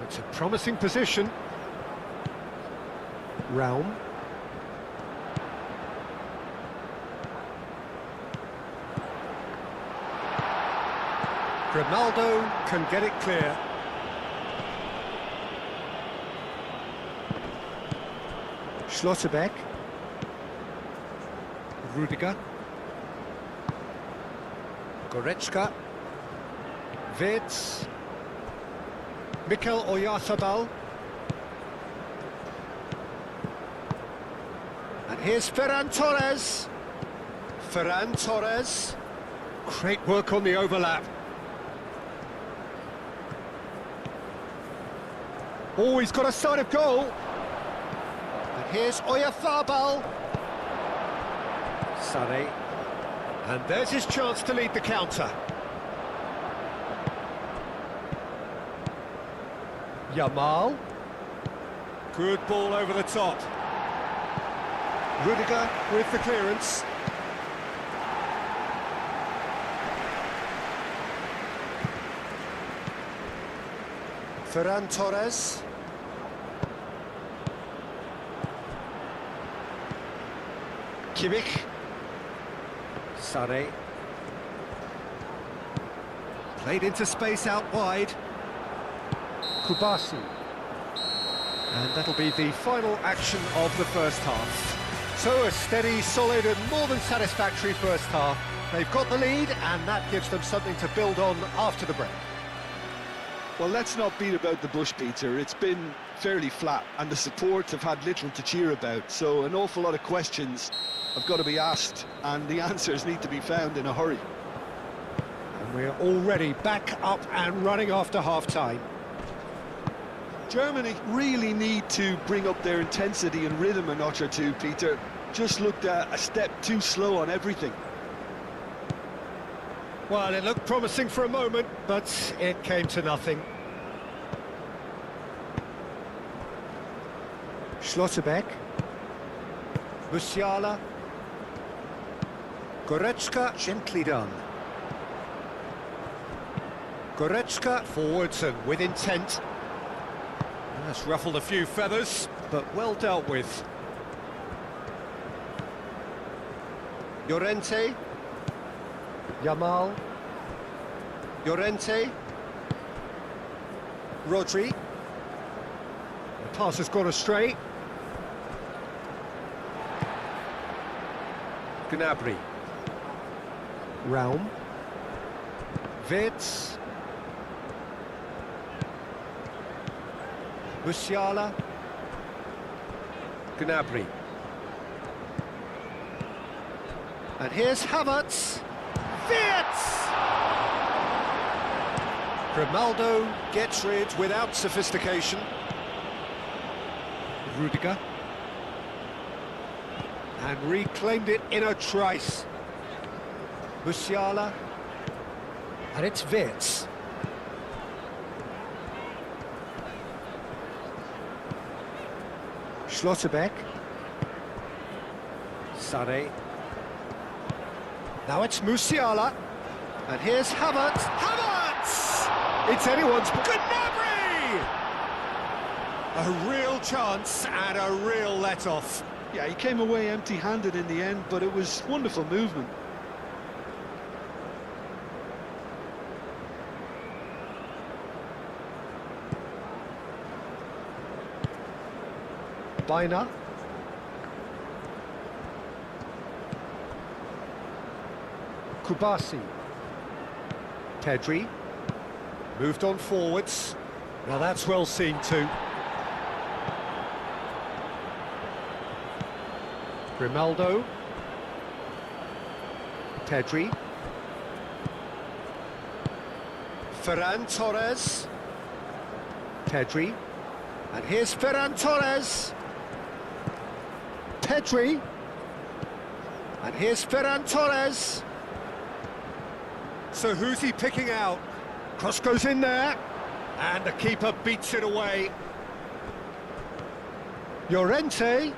It's a promising position. Raum. Grimaldo can get it clear. Schlotterbeck. Rudiger. Goretzka. Wirtz. Mikel Oyarzabal. And here's Ferran Torres. Ferran Torres. Great work on the overlap. Oh, he's got a sight of goal. And here's Oyarzabal. Sané. And there's his chance to lead the counter. Yamal. Good ball over the top. Rudiger with the clearance. Ferran Torres. Kimmich. Sané. Played into space out wide. Kubasi. And that'll be the final action of the first half. So a steady, solid and more than satisfactory first half. They've got the lead and that gives them something to build on after the break. Well, let's not beat about the bush, Peter. It's been fairly flat and the support have had little to cheer about. So an awful lot of questions have got to be asked and the answers need to be found in a hurry. And we're already back up and running after half-time. Germany really need to bring up their intensity and rhythm a notch or two, Peter. Just looked a step too slow on everything. Well, it looked promising for a moment, but it came to nothing. Schlotterbeck. Musiala. Goretzka, gently done. Goretzka, forwards and with intent. That's ruffled a few feathers, but well dealt with. Llorente. Yamal. Llorente. Rodri. The pass has gone astray. Gnabry. Raum. Wirtz. Musiala. Gnabry. And here's Havertz. Wirtz! Grimaldo gets rid without sophistication. Rudiger. And reclaimed it in a trice. Musiala. And it's Wirtz. Schlotterbeck. Sané. Now it's Musiala. And here's Havertz. Havertz! It's anyone's... Gnabry! A real chance and a real let-off. Yeah, he came away empty-handed in the end, but it was wonderful movement. Bina. Kubasi. Pedri. Moved on forwards. Now that's well seen too. Grimaldo. Pedri. Ferran Torres. Pedri. And here's Ferran Torres. Pedri. And here's Ferran Torres. So who's he picking out? Cross goes in there. And the keeper beats it away. Llorente.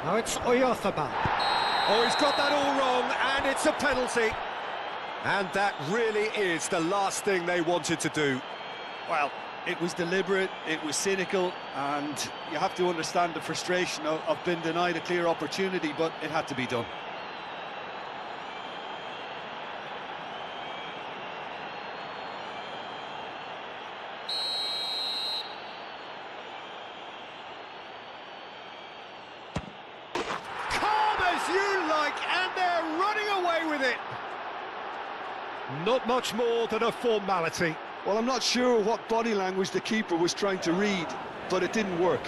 Now it's Oyarzabal. Oh, he's got that all wrong, and it's a penalty. And that really is the last thing they wanted to do. Well, it was deliberate, it was cynical, and you have to understand the frustration of being denied a clear opportunity, but it had to be done. And they're running away with it. Not much more than a formality. Well, I'm not sure what body language the keeper was trying to read, but it didn't work.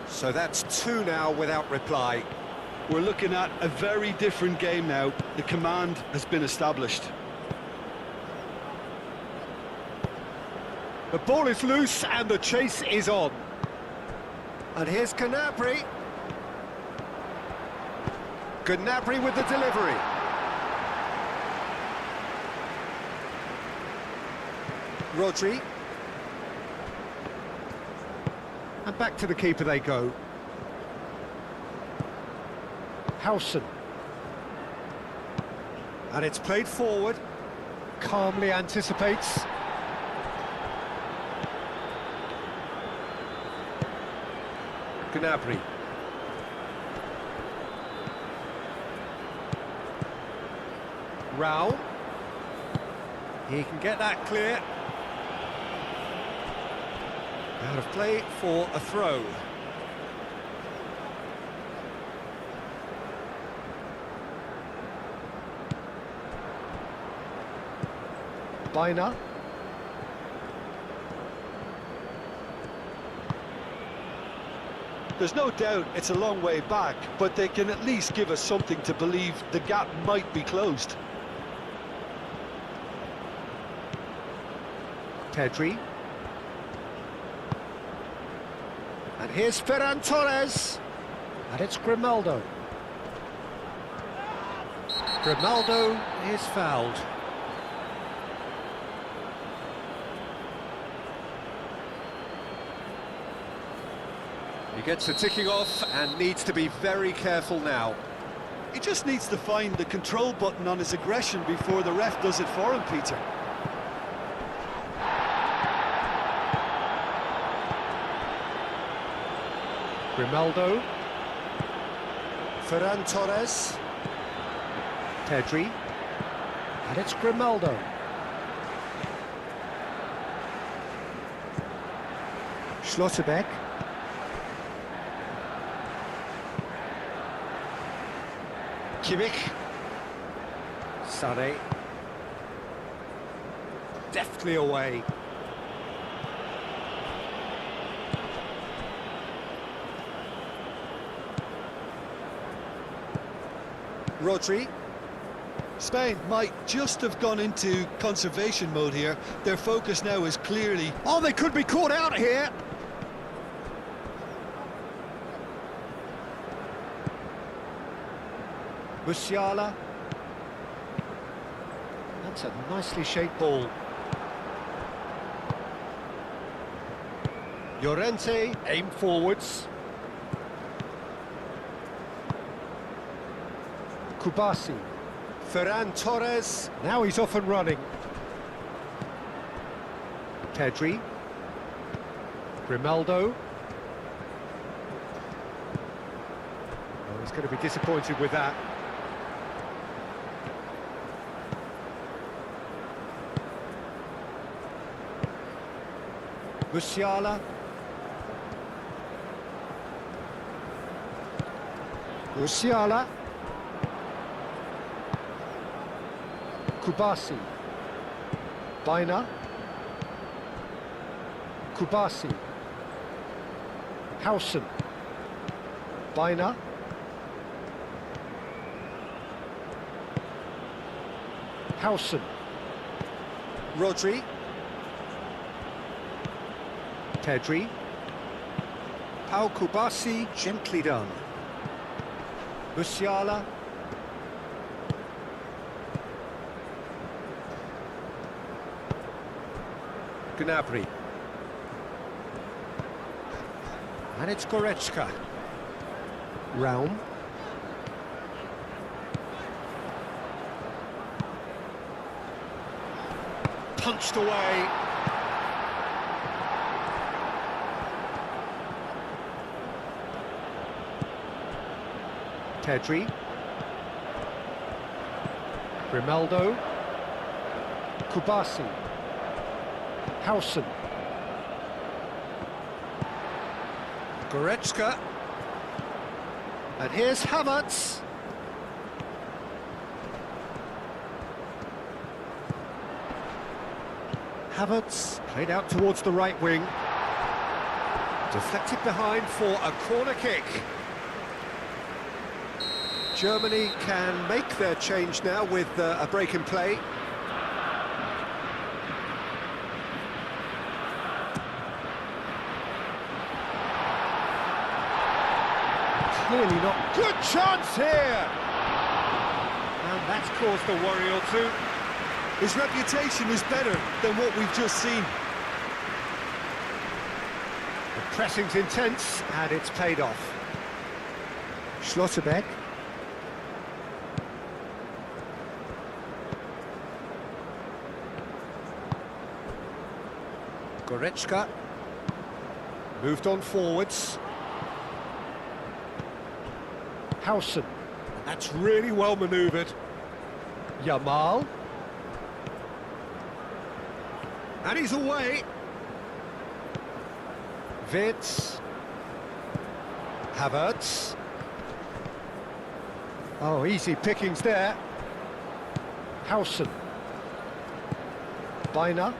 So that's 2 now without reply. We're looking at a very different game now. The command has been established. The ball is loose and the chase is on. And here's Gnabry. Gnabry with the delivery. Rodri. And back to the keeper they go. Howson. And it's played forward. Calmly anticipates. Gnabry. Rao. He can get that clear. Out of play for a throw. Bina. There's no doubt it's a long way back, but they can at least give us something to believe the gap might be closed. Pedri. And here's Ferran Torres. And it's Grimaldo. Grimaldo is fouled. He gets the ticking off and needs to be very careful now. He just needs to find the control button on his aggression before the ref does it for him, Peter. Grimaldo. Ferran Torres. Pedri. And it's Grimaldo. Schlotterbeck. Kimmich. Sane. Deftly away. Rodri. Spain might just have gone into conservation mode here. Their focus now is clearly... Oh, they could be caught out here! Musiala. That's a nicely shaped ball. Llorente, aim forwards. Kubasi. Ferran Torres, now he's off and running. Pedri. Grimaldo. Oh, he's going to be disappointed with that. Musiala. Musiala. Kubasi. Baina. Kubasi. Hausen. Baina. Hausen. Rodri. Pedri. Pau Kubasi, gently done. Musiala. Gnabry. And it's Goretzka. Raum. Punched away. Pedri. Grimaldo. Kubasi. Hausen. Goretzka. And here's Havertz. Havertz played out towards the right wing. Deflected behind for a corner kick. Germany can make their change now with a break in play. Clearly not. Good chance here! And that's caused a worry or two. His reputation is better than what we've just seen. The pressing's intense, and it's paid off. Schlotterbeck. Goretzka. Moved on forwards. Hausen. That's really well manoeuvred. Yamal. And he's away. Wirtz. Havertz. Oh, easy pickings there. Hausen. Baina.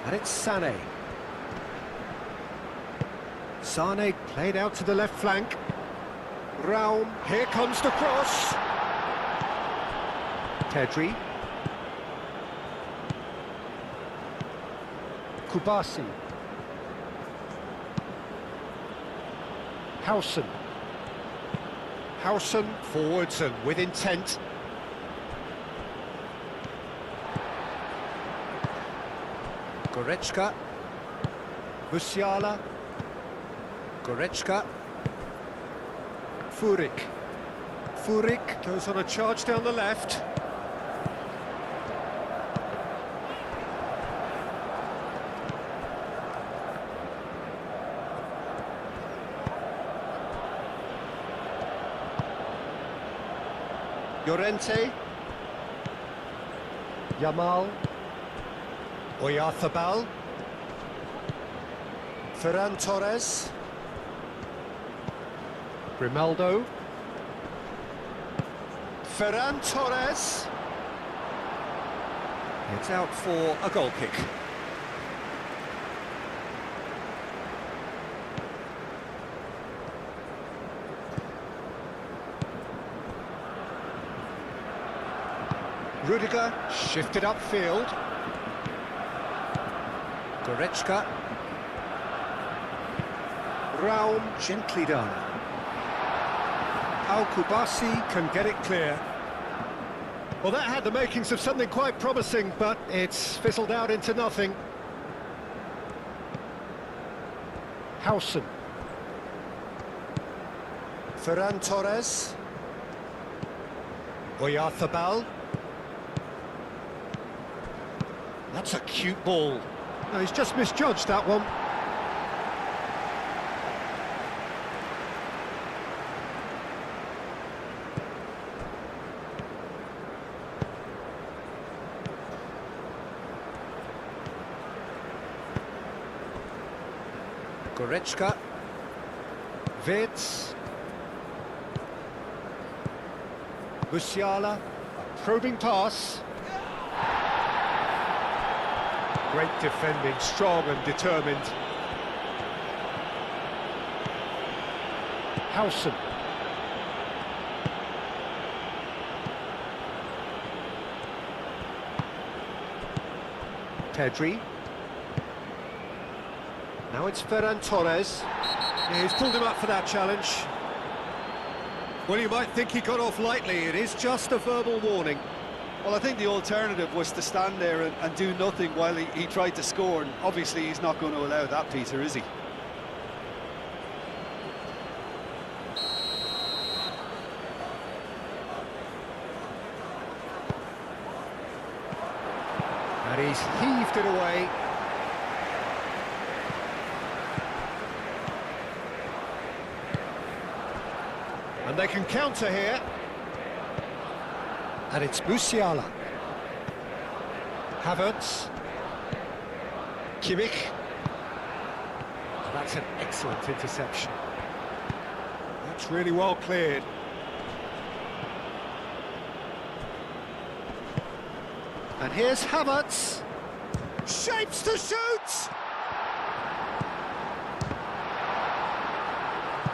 And it's Sané. Sané played out to the left flank. Raum, here comes the cross. Pedri. Kubasi. Hausen. Hausen forwards and with intent. Goretzka. Musiala. Goretzka. Furyk. Furyk goes on a charge down the left. Llorente. Yamal. Oyarzabal. Ferran Torres. Grimaldo. Ferran Torres. It's out for a goal kick. Rudiger shifted upfield. Goretzka. Raum, gently done. Al Kubasi can get it clear. Well, that had the makings of something quite promising, but it's fizzled out into nothing. Howson. Ferran Torres. Oyarzabal. That's a cute ball. No, he's just misjudged that one. Goretzka, Wirtz, Musiala, a probing pass. Great defending, strong and determined. Howson. Pedri. Now it's Ferran Torres. Yeah, he's pulled him up for that challenge. Well, you might think he got off lightly. It is just a verbal warning. Well, I think the alternative was to stand there and do nothing while he tried to score, and obviously he's not going to allow that, Peter, is he? And he's heaved it away. And they can counter here. And it's Musiala. Havertz. Kimmich. That's an excellent interception. That's really well cleared. And here's Havertz. Shapes to shoot!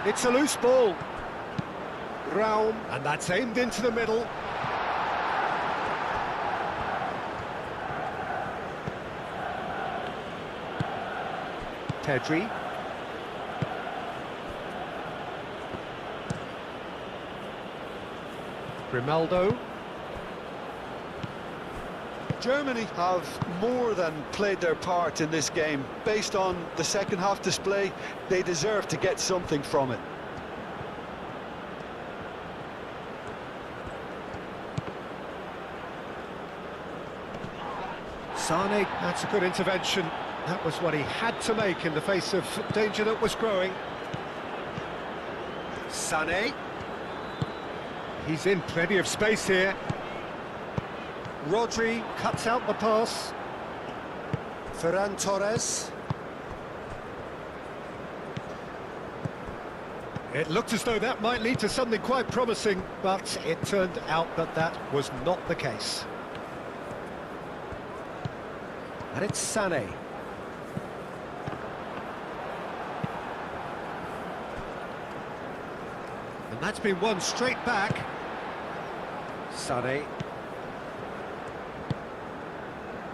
It's a loose ball. Raum, and that's aimed into the middle. Pedri. Grimaldo. Germany have more than played their part in this game. Based on the second half display, they deserve to get something from it. Sane, that's a good intervention. That was what he had to make in the face of danger that was growing. Sane. He's in plenty of space here. Rodri cuts out the pass. Ferran Torres. It looked as though that might lead to something quite promising, but it turned out that that was not the case. And it's Sane. And that's been won straight back. Sane.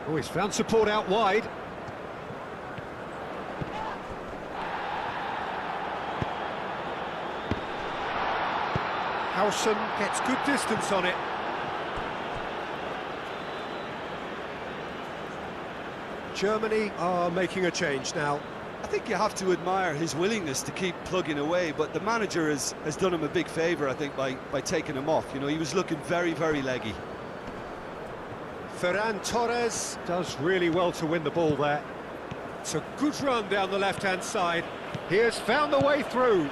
Oh, he's found support out wide. Howson gets good distance on it. Germany are making a change now. I think you have to admire his willingness to keep plugging away, but the manager has done him a big favour, I think, by taking him off. You know, he was looking very, very leggy. Ferran Torres does really well to win the ball there. It's a good run down the left-hand side. He has found the way through.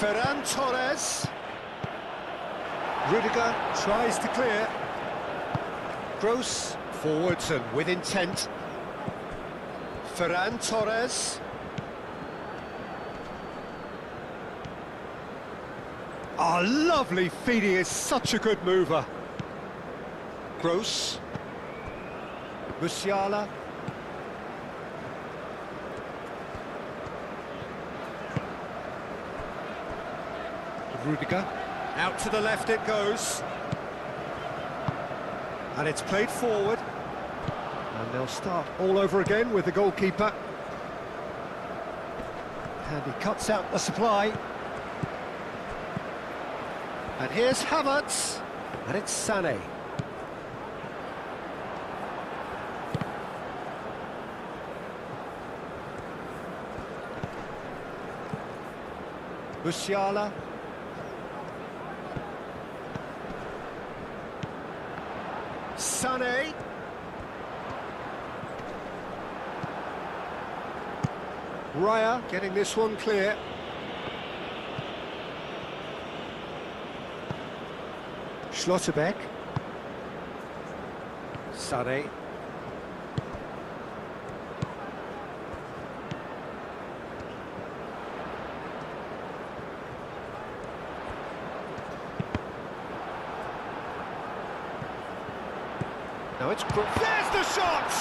Ferran Torres. Rudiger tries to clear. Gross forwards and with intent. Ferran Torres. Oh, lovely feed. He is such a good mover. Gross. Musiala. Rudiger. Out to the left it goes. And it's played forward. And they'll start all over again with the goalkeeper. And he cuts out the supply. And here's Havertz. And it's Sané. Musiala. Sané. Raya getting this one clear. Schlotterbeck. Sané. Now it's... There's the shot!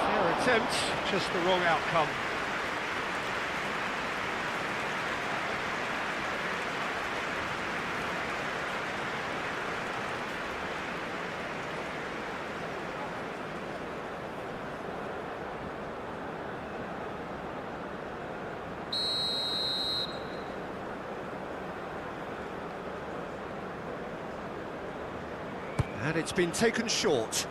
Fair attempt, just the wrong outcome. And it's been taken short.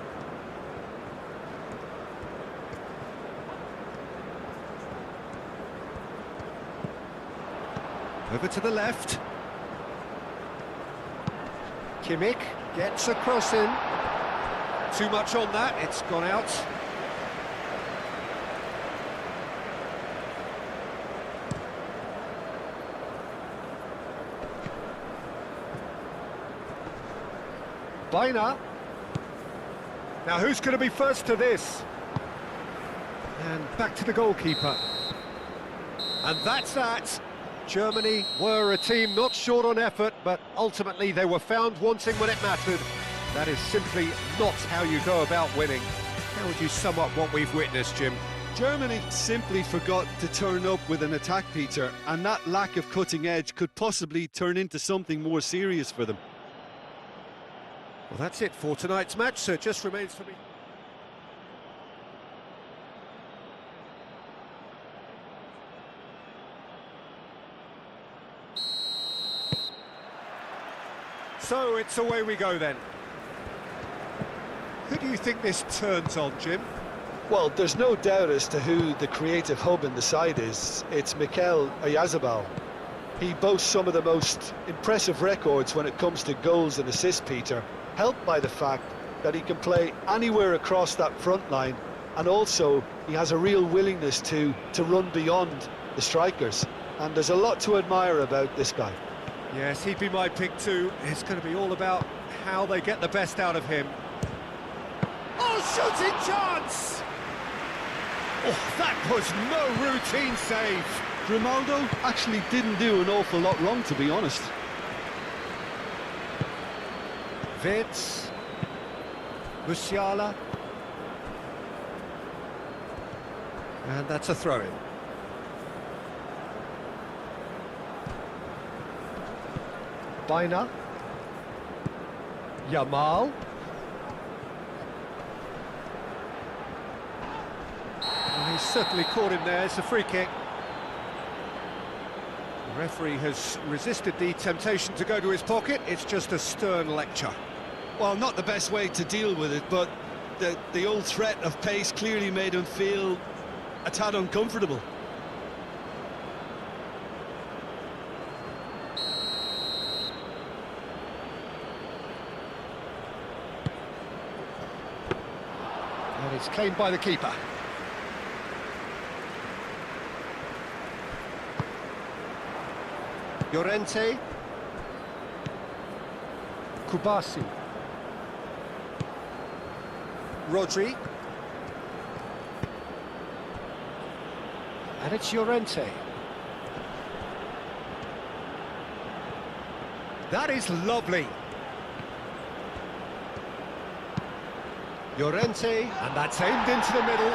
Over to the left. Kimmich gets a cross in. Too much on that, it's gone out. Baina. Now who's going to be first to this? And back to the goalkeeper. And that's that. Germany were a team not short on effort, but ultimately they were found wanting when it mattered. That is simply not how you go about winning. How would you sum up what we've witnessed, Jim? Germany simply forgot to turn up with an attack, Peter, and that lack of cutting edge could possibly turn into something more serious for them. Well, that's it for tonight's match, so it just remains for me. So it's away we go then. Who do you think this turns on, Jim? Well, there's no doubt as to who the creative hub in the side is. It's Mikel Oyarzabal. He boasts some of the most impressive records when it comes to goals and assists, Peter, helped by the fact that he can play anywhere across that front line, and also he has a real willingness to run beyond the strikers, and there's a lot to admire about this guy. Yes, he'd be my pick too. It's going to be all about how they get the best out of him. Oh, shooting chance! Oh, that was no routine save. Grimaldo actually didn't do an awful lot wrong, to be honest. Wirtz. Musiala. And that's a throw-in. Baina. Yamal. Well, he's certainly caught him there. It's a free kick. The referee has resisted the temptation to go to his pocket. It's just a stern lecture. Well, not the best way to deal with it, but the old threat of pace clearly made him feel a tad uncomfortable. And it's claimed by the keeper. Llorente. Kubasi. Rodri. And it's Llorente. That is lovely. Llorente, and that's aimed into the middle.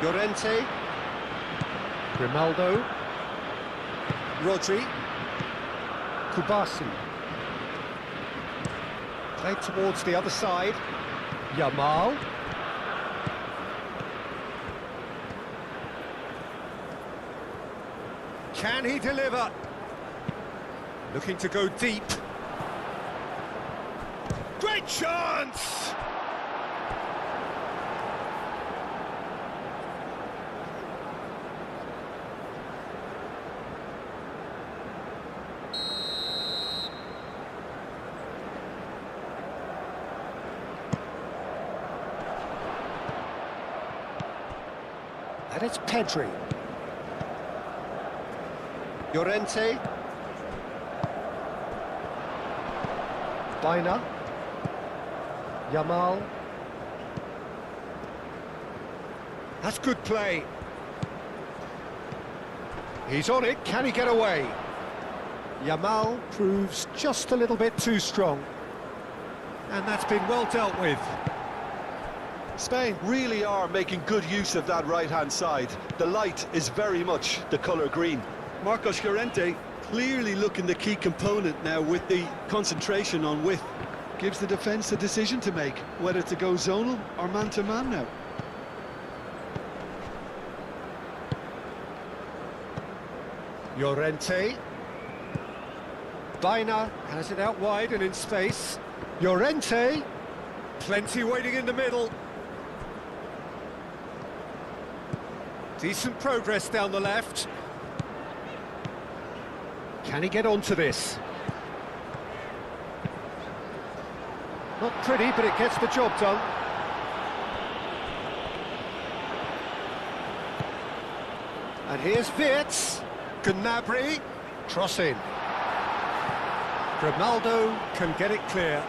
Llorente. Grimaldo. Rodri. Kubasi. Played towards the other side. Yamal. Can he deliver? Looking to go deep. Great chance! And it's Pedri. Llorente. Baina. Yamal. That's good play. He's on it, can he get away? Yamal proves just a little bit too strong. And that's been well dealt with. Spain really are making good use of that right-hand side. The light is very much the colour green. Marcos Llorente clearly looking the key component now with the concentration on width. Gives the defence a decision to make, whether to go zonal or man-to-man now. Llorente. Baina has it out wide and in space. Llorente. Plenty waiting in the middle. Decent progress down the left. Can he get onto this? Not pretty, but it gets the job done. And here's Wirtz. Gnabry. Cross in. Grimaldo can get it clear.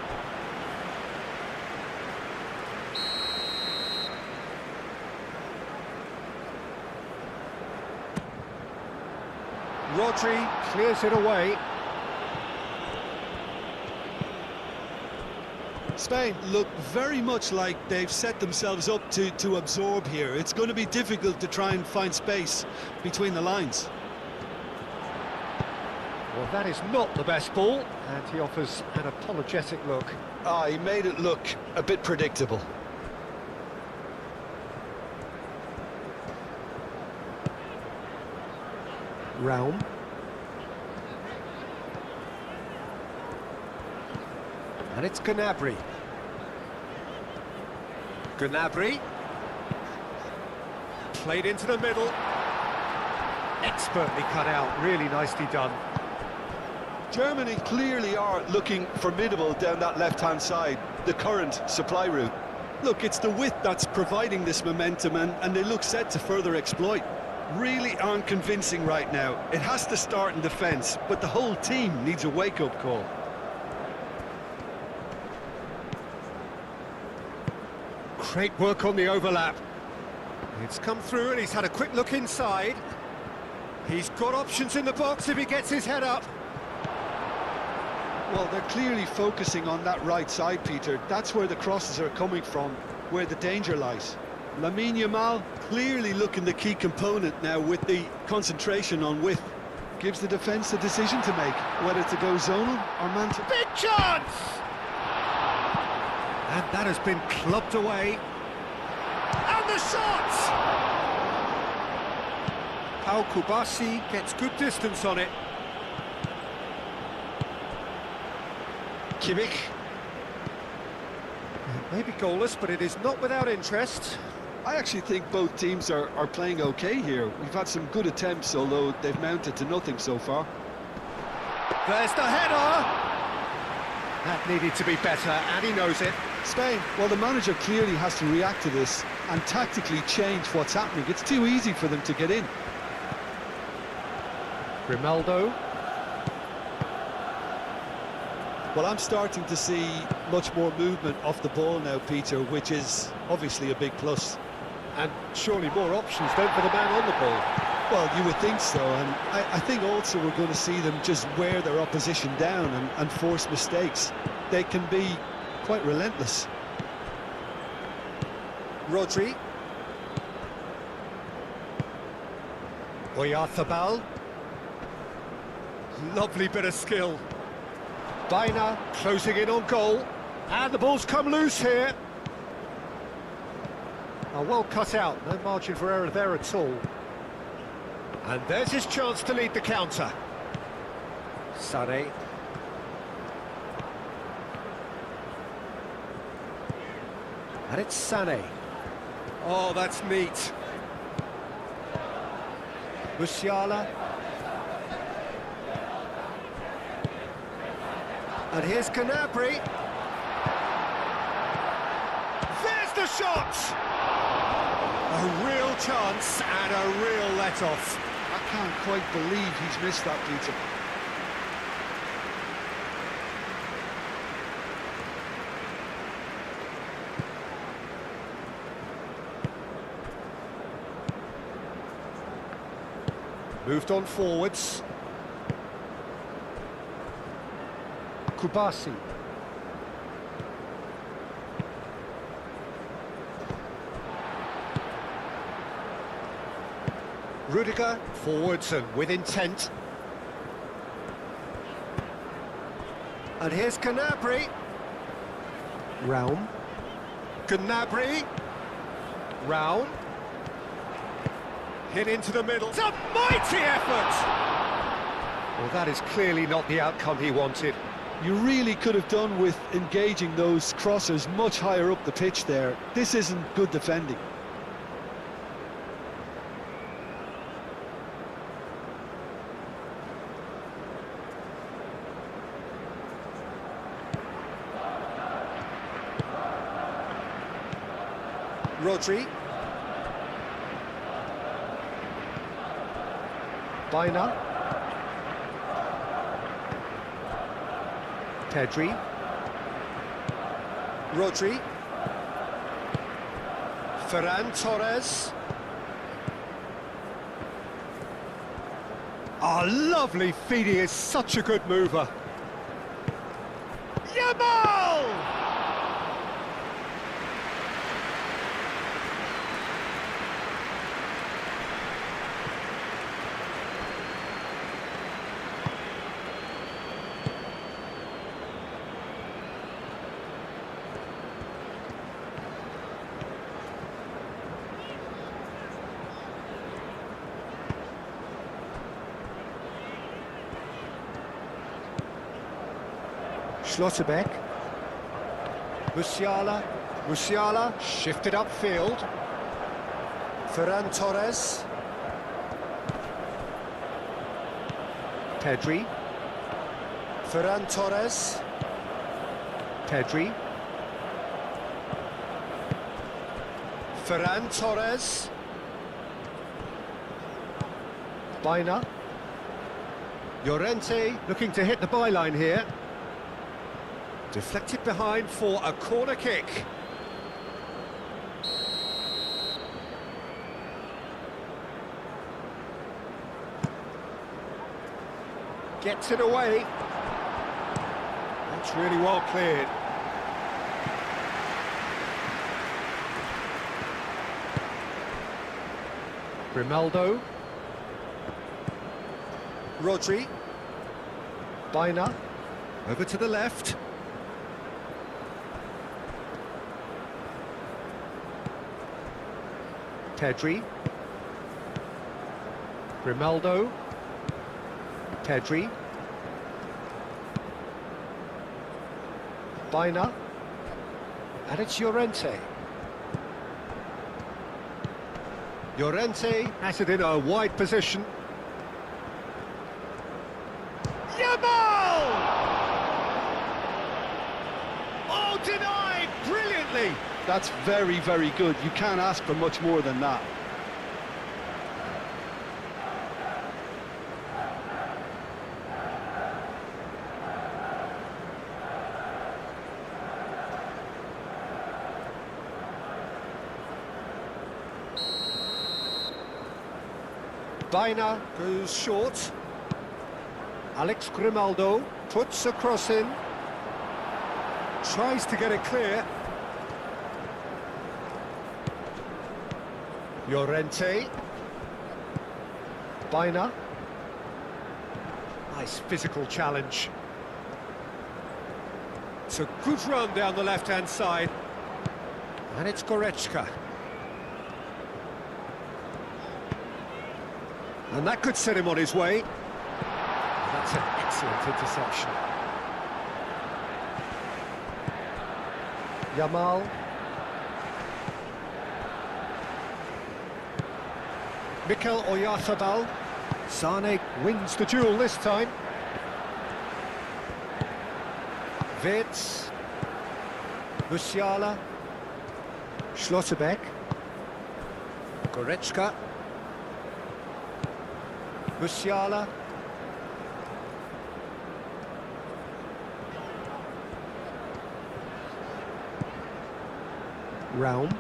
Rodri clears it away. Spain look very much like they've set themselves up to absorb here. It's going to be difficult to try and find space between the lines. Well, that is not the best ball, and he offers an apologetic look. He made it look a bit predictable. Raum. And it's Gnabry. Gnabry. Played into the middle. Expertly cut out, really nicely done. Germany clearly are looking formidable down that left-hand side, the current supply route. Look, it's the width that's providing this momentum, and they look set to further exploit. Really aren't convincing right now. It has to start in defence, but the whole team needs a wake-up call. Great work on the overlap. It's come through and he's had a quick look inside. He's got options in the box if he gets his head up. Well, they're clearly focusing on that right side, Peter. That's where the crosses are coming from, where the danger lies. Lamine Yamal clearly looking the key component now with the concentration on width. Gives the defence a decision to make, whether to go zonal or man-to... Big chance! And that has been clubbed away. And the shot! Pau Kubasi gets good distance on it. Kimmich. Maybe goalless, but it is not without interest. I actually think both teams are playing okay here. We've had some good attempts, although they've mounted to nothing so far. There's the header! That needed to be better, and he knows it. Spain, well, the manager clearly has to react to this and tactically change what's happening. It's too easy for them to get in. Grimaldo. Well, I'm starting to see much more movement off the ball now, Peter, which is obviously a big plus. And surely more options then for the man on the ball. Well, you would think so, and I think also we're going to see them just wear their opposition down and force mistakes. They can be quite relentless. Rodri. Oyarzabal. Lovely bit of skill. Baina closing in on goal. And the ball's come loose here. Oh, well cut out, no margin for error there at all. And there's his chance to lead the counter. Sané. And it's Sané. Oh, that's neat. Musiala. And here's Gnabry. There's the shot! A real chance and a real let-off. I can't quite believe he's missed that, Peter. Moved on forwards. Kubasi. Rudiger, forwards and with intent. And here's Gnabry. Raum. Gnabry. Raum. Hit into the middle. It's a mighty effort! Well, that is clearly not the outcome he wanted. You really could have done with engaging those crossers much higher up the pitch there. This isn't good defending. Rodri. Baina. Pedri. Rodri. Ferran Torres. Oh, lovely feed, he is such a good mover. Yamal! Schlotterbeck. Musiala. Musiala shifted upfield. Ferran Torres. Pedri. Ferran Torres. Pedri. Ferran Torres. Baina. Llorente looking to hit the byline here. Deflected behind for a corner kick. Gets it away. That's really well cleared. Grimaldo. Rodri. Baina. Over to the left. Pedri. Grimaldo. Pedri. Baina. And it's Llorente. Llorente has it in a wide position. Yamal! Oh, denied brilliantly! That's very, very good. You can't ask for much more than that. Baina goes short. Alex Grimaldo puts a cross in. Tries to get it clear. Llorente. Baina. Nice physical challenge. It's a good run down the left-hand side. And it's Goretzka. And that could set him on his way. That's an excellent interception. Yamal. Mikel Oyarzabal. Sane wins the duel this time. Wirtz. Musiala. Schlotterbeck. Goretzka. Musiala. Raum.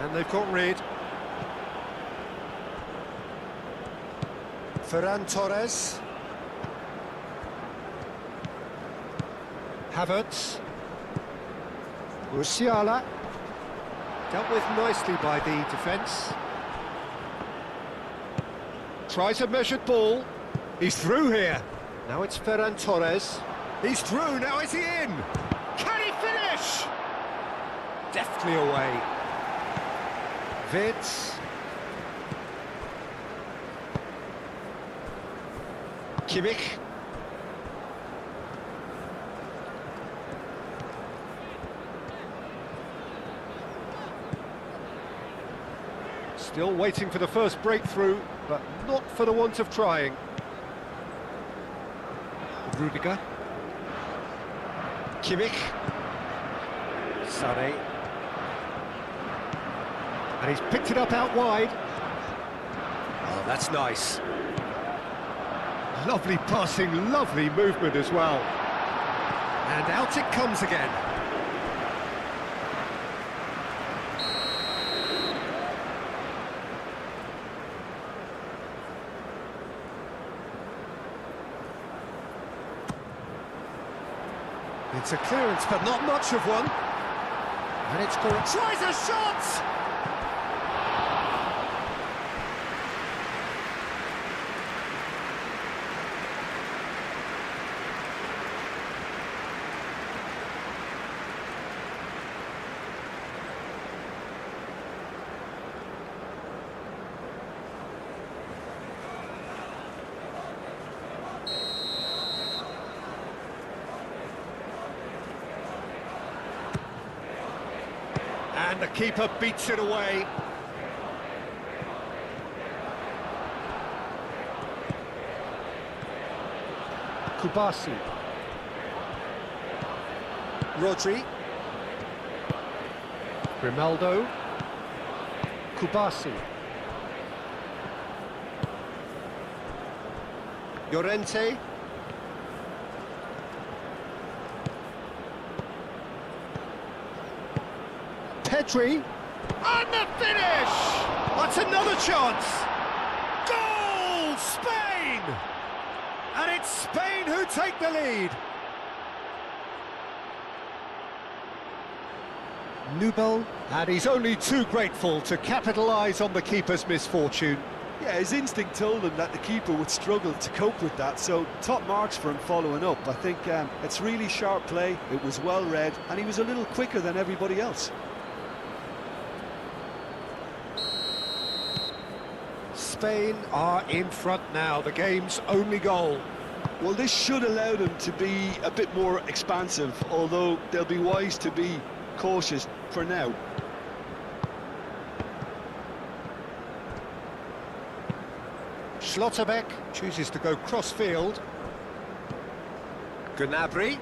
And they've got rid. Ferran Torres. Havertz. Musiala. Dealt with nicely by the defence. Tries a measured ball. He's through here. Now it's Ferran Torres. He's through, now is he in? Can he finish? Deftly away. Wirtz. Kimmich. Still waiting for the first breakthrough, but not for the want of trying. Rudiger. Kimmich. Sane. And he's picked it up out wide. Oh, that's nice. Lovely passing, lovely movement as well. And out it comes again. It's a clearance, but not much of one. And it's correct. Tries a shot! And the keeper beats it away. Kubasi. Rodri. Grimaldo. Kubasi. Llorente. Pedri. And the finish! That's another chance! Goal! Spain! And it's Spain who take the lead. Nubel, and he's only too grateful to capitalise on the keeper's misfortune. Yeah, his instinct told him that the keeper would struggle to cope with that, so top marks for him following up. I think it's really sharp play, it was well read, and he was a little quicker than everybody else. Spain are in front now, the game's only goal. Well, this should allow them to be a bit more expansive, although they'll be wise to be cautious for now. Schlotterbeck chooses to go cross-field. Gnabry.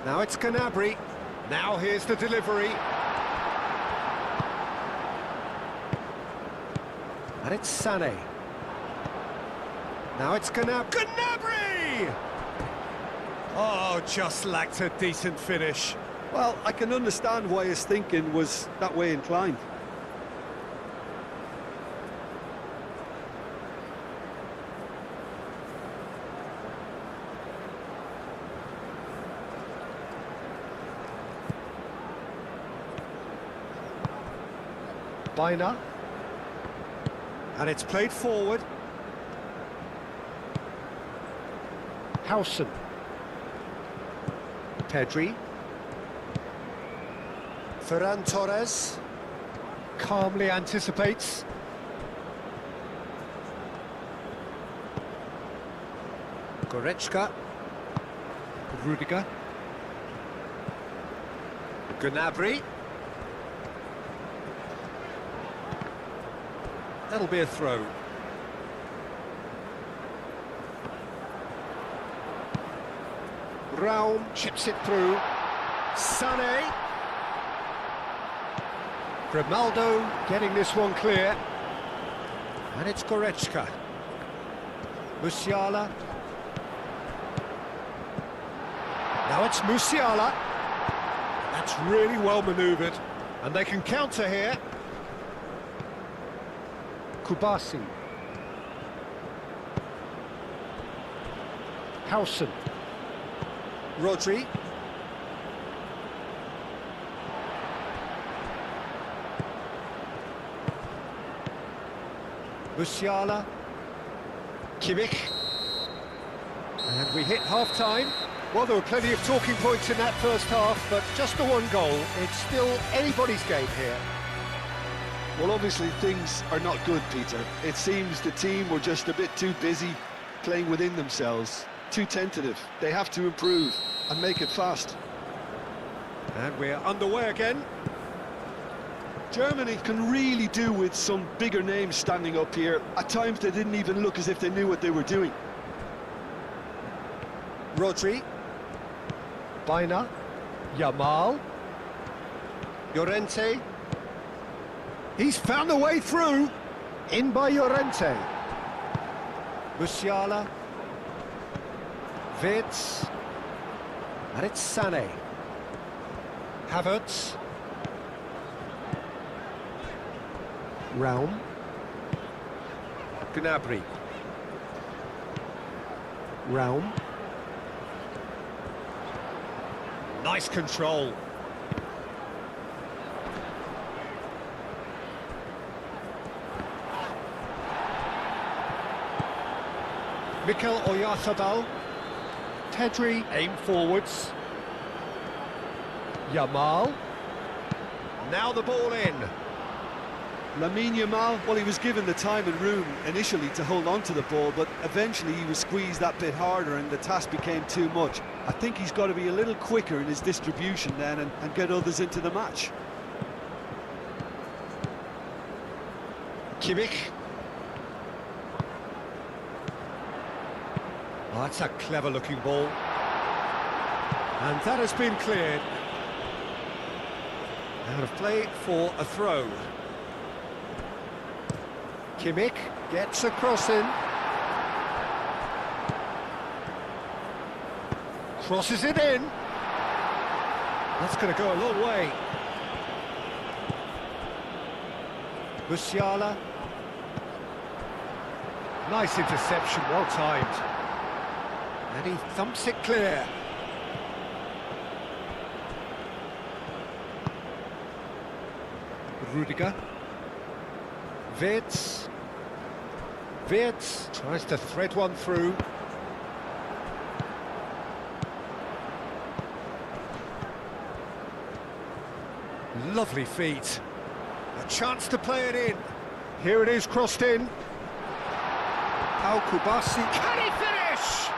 Now it's Gnabry. Now here's the delivery. And it's Sané. Now it's Gnabry! Oh, just lacked a decent finish. Well, I can understand why his thinking was that way inclined. Biner. And it's played forward. Howson. Pedri. Ferran Torres calmly anticipates. Goretzka. Rudiger. Gnabry. That'll be a throw. Raum chips it through. Sané. Grimaldo getting this one clear. And it's Goretzka. Musiala. Now it's Musiala. That's really well manoeuvred. And they can counter here. Kubasi. Howson. Rodri. Musiala. Kimmich. And we hit half-time. Well, there were plenty of talking points in that first half, but just the one goal. It's still anybody's game here. Well, obviously things are not good, Peter. It seems the team were just a bit too busy playing within themselves. Too tentative. They have to improve and make it fast. And we're underway again. Germany can really do with some bigger names standing up here. At times they didn't even look as if they knew what they were doing. Rodri. Baina. Yamal. Llorente. He's found a way through. In by Llorente. Musiala. Wirtz. And it's Sané. Havertz. Raum. Gnabry. Raum. Nice control. Mikel Oyarzabal. Pedri, aim forwards. Yamal. Now the ball in. Lamine Yamal, well, he was given the time and room initially to hold on to the ball, but eventually he was squeezed that bit harder and the task became too much. I think he's got to be a little quicker in his distribution then and get others into the match. Kimmich. Oh, that's a clever-looking ball. And that has been cleared. Out of play for a throw. Kimmich gets a cross in. Crosses it in. That's going to go a long way. Musiala. Nice interception, well timed. And he thumps it clear. Rudiger. Wirtz. Wirtz tries to thread one through. Lovely feet. A chance to play it in. Here it is, crossed in. Pau Kubasi. Can he finish?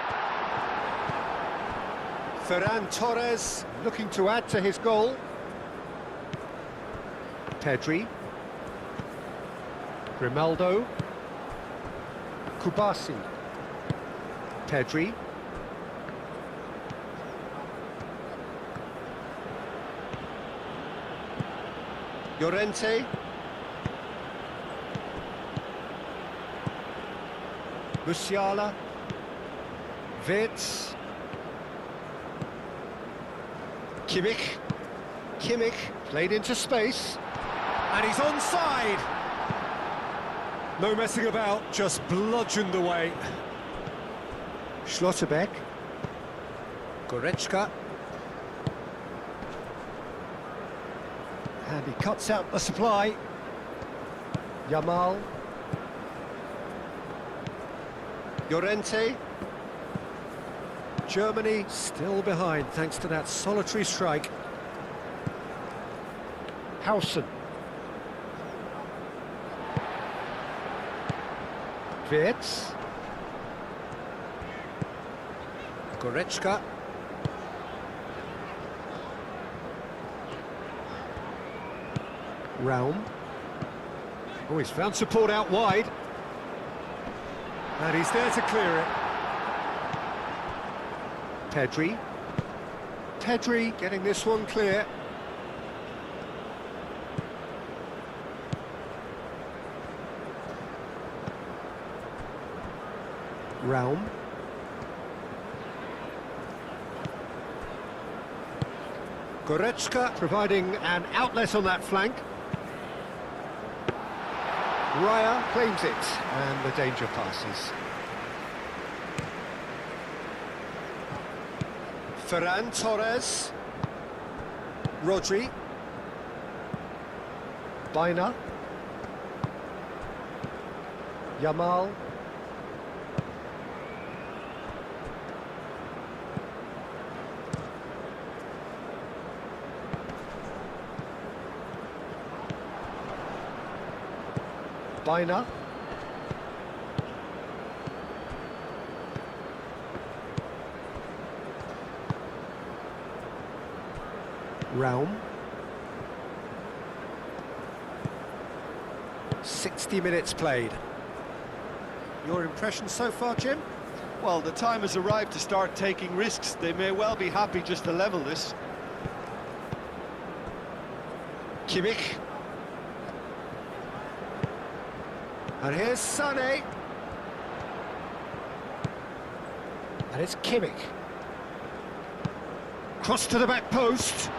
Ferran Torres looking to add to his goal. Pedri. Grimaldo. Kubasi. Pedri. Llorente. Musiala. Wirtz. Kimmich. Kimmich played into space. And he's onside. No messing about, just bludgeoned away. Schlotterbeck. Goretzka. And he cuts out the supply. Yamal. Llorente. Germany still behind thanks to that solitary strike. Howson. Wirtz. Goretzka. Raum. Oh, he's found support out wide. And he's there to clear it. Pedri. Pedri getting this one clear. Raum. Goretzka providing an outlet on that flank. Raya claims it, and the danger passes. Ferran Torres. Rodri. Baina. Yamal. Baina. Raum. 60 minutes played. Your impression so far, Jim? Well, the time has arrived to start taking risks. They may well be happy just to level this. Kimmich. And here's Sané. And it's Kimmich. Cross to the back post.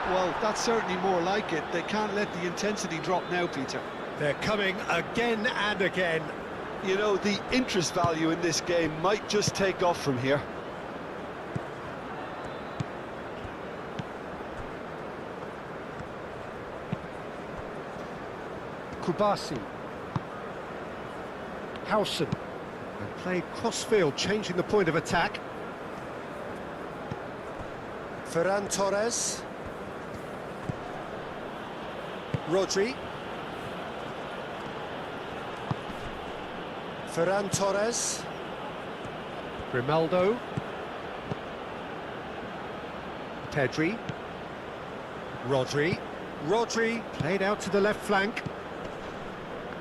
Well, that's certainly more like it. They can't let the intensity drop now, Peter. They're coming again and again. You know, the interest value in this game might just take off from here. Kubasi. Howson. And played cross-field, changing the point of attack. Ferran Torres. Rodri. Ferran Torres. Grimaldo. Pedri. Rodri. Rodri played out to the left flank.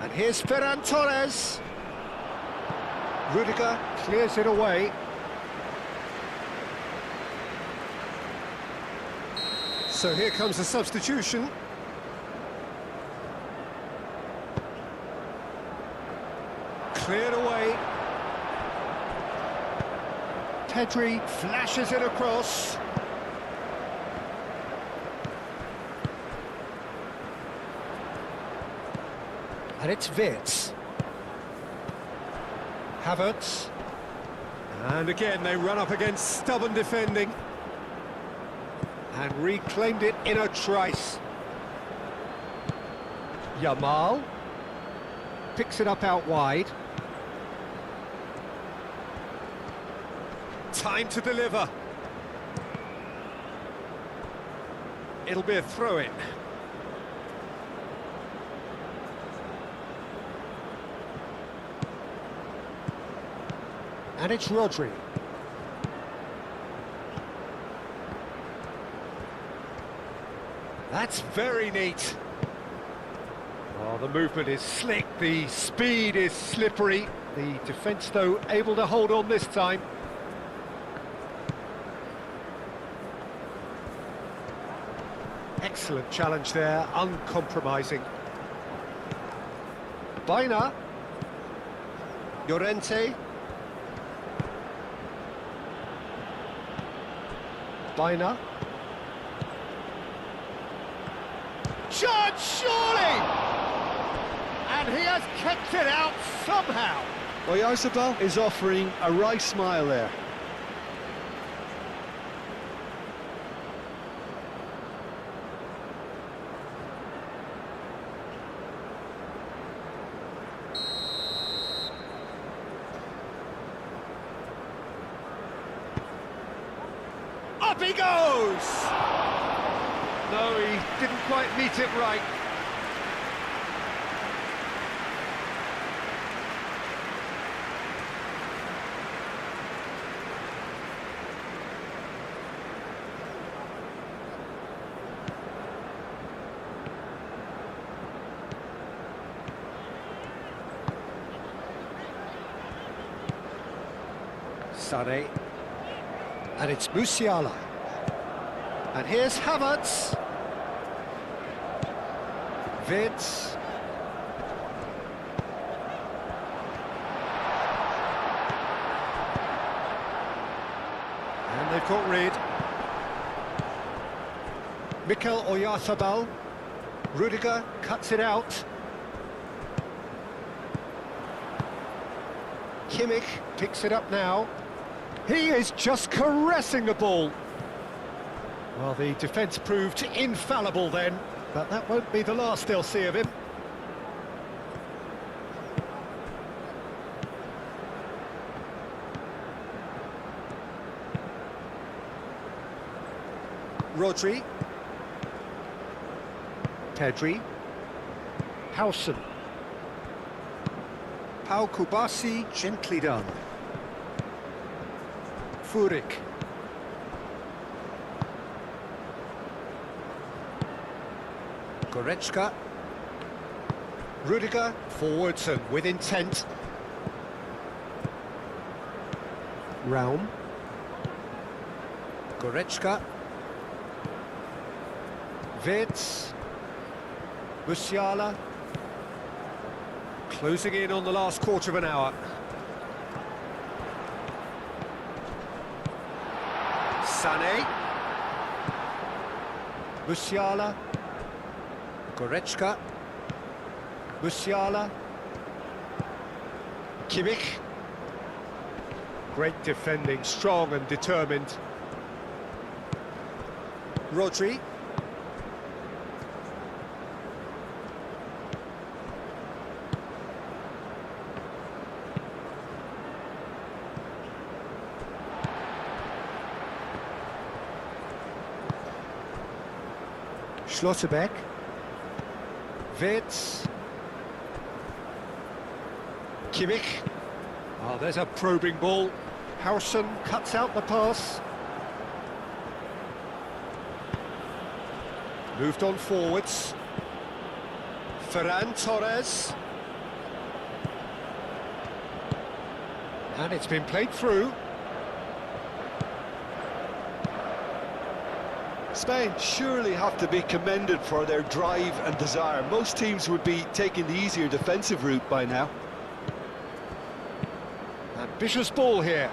And here's Ferran Torres. Rudiger clears it away. So here comes the substitution. Cleared away. Pedri flashes it across. And it's Wirtz. Havertz. And again they run up against stubborn defending. And reclaimed it in a trice. Yamal. Picks it up out wide. Time to deliver. It'll be a throw-in. And it's Rodri. That's very neat. Oh, the movement is slick, the speed is slippery. The defence, though, able to hold on this time. Excellent challenge there, uncompromising. Baina. Llorente. Baina. Chance, surely! And he has kept it out somehow. Oyarzabal is offering a wry smile there. Up he goes! No, he didn't quite meet it right. Sane. And it's Musiala. And here's Havertz. Vids. And they've got rid. Mikel Oyarzabal. Rudiger cuts it out. Kimmich picks it up now. He is just caressing the ball. Well, the defence proved infallible then, but that won't be the last they'll see of him. Rodri. Pedri. Howson. Pau Kubasi, gently done. Furyk. Goretzka. Rudiger, forwards and with intent. Raum. Goretzka. Vids. Musiala. Closing in on the last quarter of an hour. Sané. Musiala. Goretzka. Musiala. Kimmich. Great defending, strong and determined. Rodri. Schlotterbeck. Wirtz. Kimmich. Oh, there's a probing ball. Howson cuts out the pass. Moved on forwards. Ferran Torres. And it's been played through. Spain surely have to be commended for their drive and desire. Most teams would be taking the easier defensive route by now. Ambitious ball here.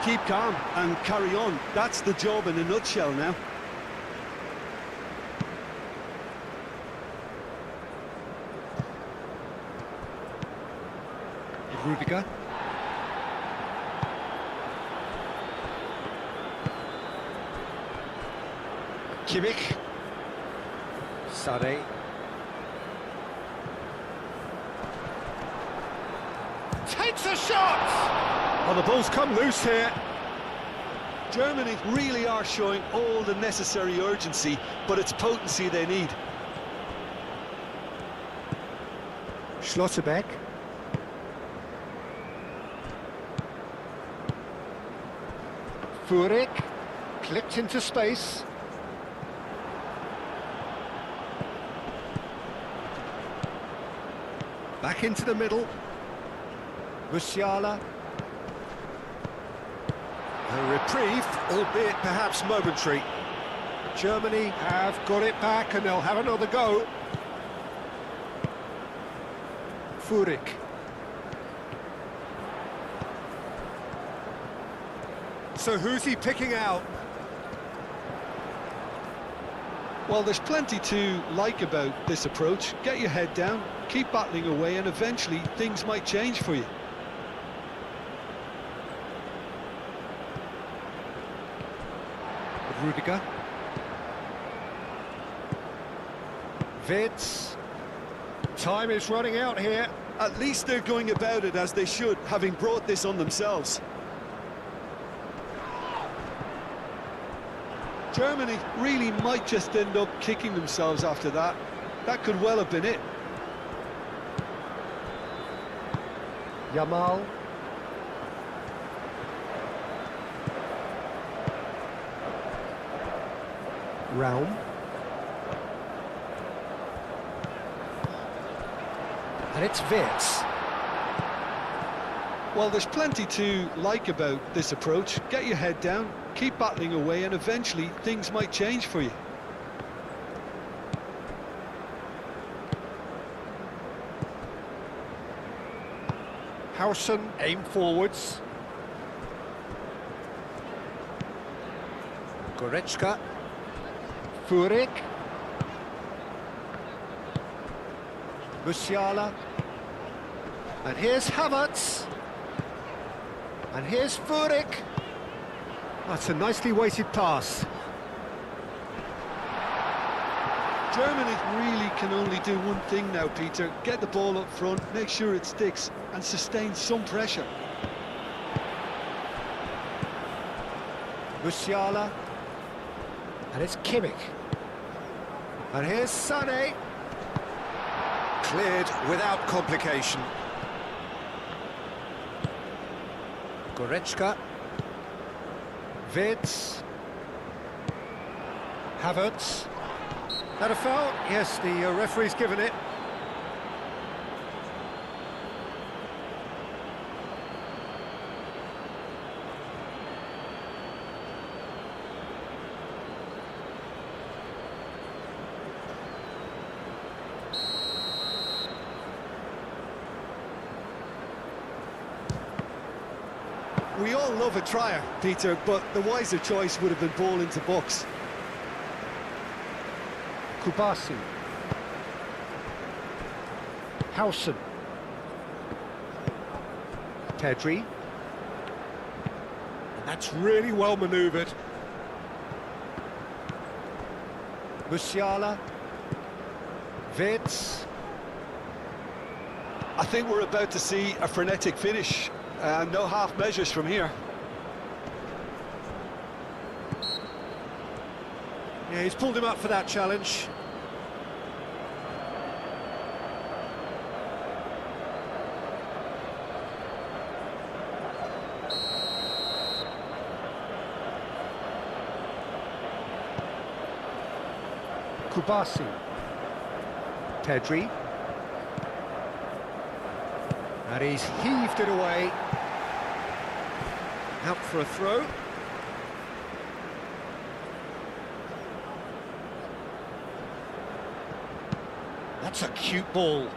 Keep calm and carry on. That's the job in a nutshell now. Rudiger. Kimmich. Sané. Takes a shot! Oh, the ball's come loose here. Germany really are showing all the necessary urgency, but it's potency they need. Schlotterbeck. Furyk. Clipped into space. Back into the middle. Musiala. A reprieve, albeit perhaps momentary. Germany have got it back and they'll have another go. Furyk. So who's he picking out? Well, there's plenty to like about this approach. Get your head down, keep battling away, and eventually things might change for you. Rudiger. Vids. Time is running out here. At least they're going about it as they should, having brought this on themselves. Germany really might just end up kicking themselves after that. That could well have been it. Yamal. Raum. And it's Wirtz. Well, there's plenty to like about this approach. Get your head down, keep battling away, and eventually things might change for you. Hausen aim forwards. Goretzka. Furyk. Musiala. And here's Havertz. And here's Furyk. That's a nicely weighted pass. Germany really can only do one thing now, Peter. Get the ball up front, make sure it sticks, and sustain some pressure. Musiala. And it's Kimmich. And here's Sané. Cleared without complication. Goretzka. Wirtz. Havertz. That a foul? Yes, the referee's given it. We all love a trier, Peter, but the wiser choice would have been ball into box. Kubasi. Hausen. Pedri. And that's really well manoeuvred. Musiala. Wirtz. I think we're about to see a frenetic finish. No half measures from here. Yeah, he's pulled him up for that challenge. Kubasi. Pedri. And he's heaved it away. Out for a throw. That's a cute ball.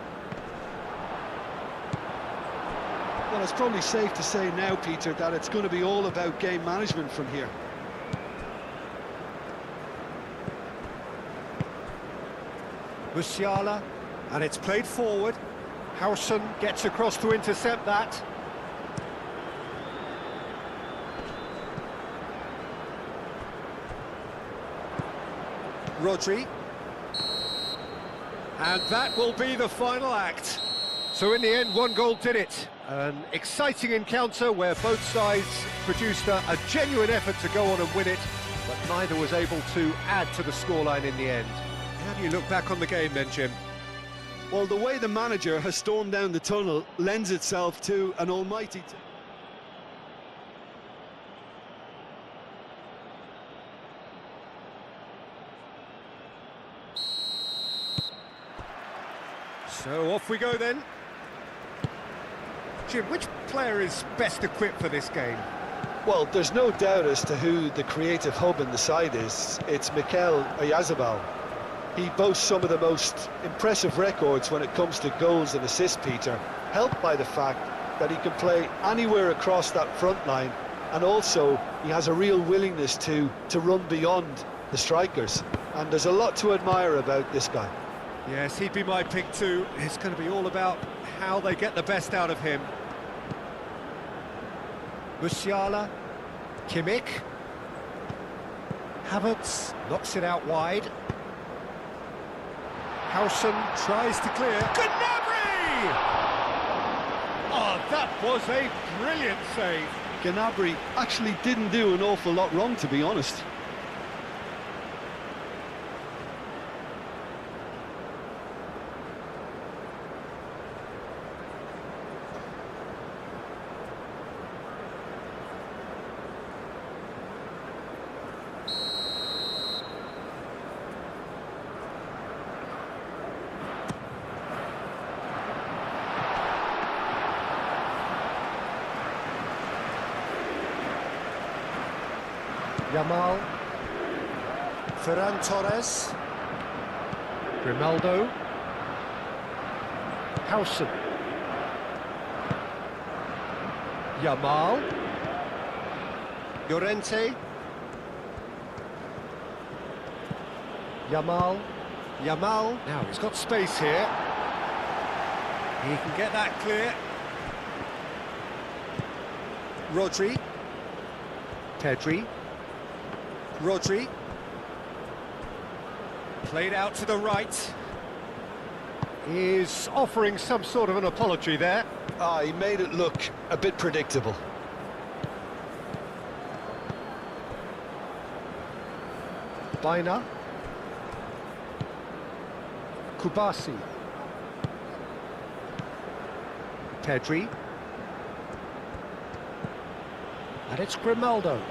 Well, it's probably safe to say now, Peter, that it's going to be all about game management from here. Musiala, and it's played forward. Hausen gets across to intercept that. Rodri. And that will be the final act. So in the end, one goal did it. An exciting encounter where both sides produced a genuine effort to go on and win it, but neither was able to add to the scoreline in the end. How do you look back on the game then, Jim? Well, the way the manager has stormed down the tunnel lends itself to an almighty... So off we go then. Jim, which player is best equipped for this game? Well, there's no doubt as to who the creative hub in the side is. It's Mikel Oyarzabal. He boasts some of the most impressive records when it comes to goals and assists, Peter, helped by the fact that he can play anywhere across that front line, and also he has a real willingness to run beyond the strikers. And there's a lot to admire about this guy. Yes, he'd be my pick too. It's going to be all about how they get the best out of him. Musiala, Kimmich. Havertz knocks it out wide. Hausen tries to clear. Gnabry! Oh, that was a brilliant save. Gnabry actually didn't do an awful lot wrong, to be honest. Yamal. Ferran Torres. Grimaldo. Howson. Yamal. Llorente. Yamal. Yamal. Now he's got space here. He can get that clear. Rodri. Pedri. Rodri. Played out to the right. He's offering some sort of an apology there. Ah, he made it look a bit predictable. Baina. Kubasi. Pedri. And it's Grimaldo.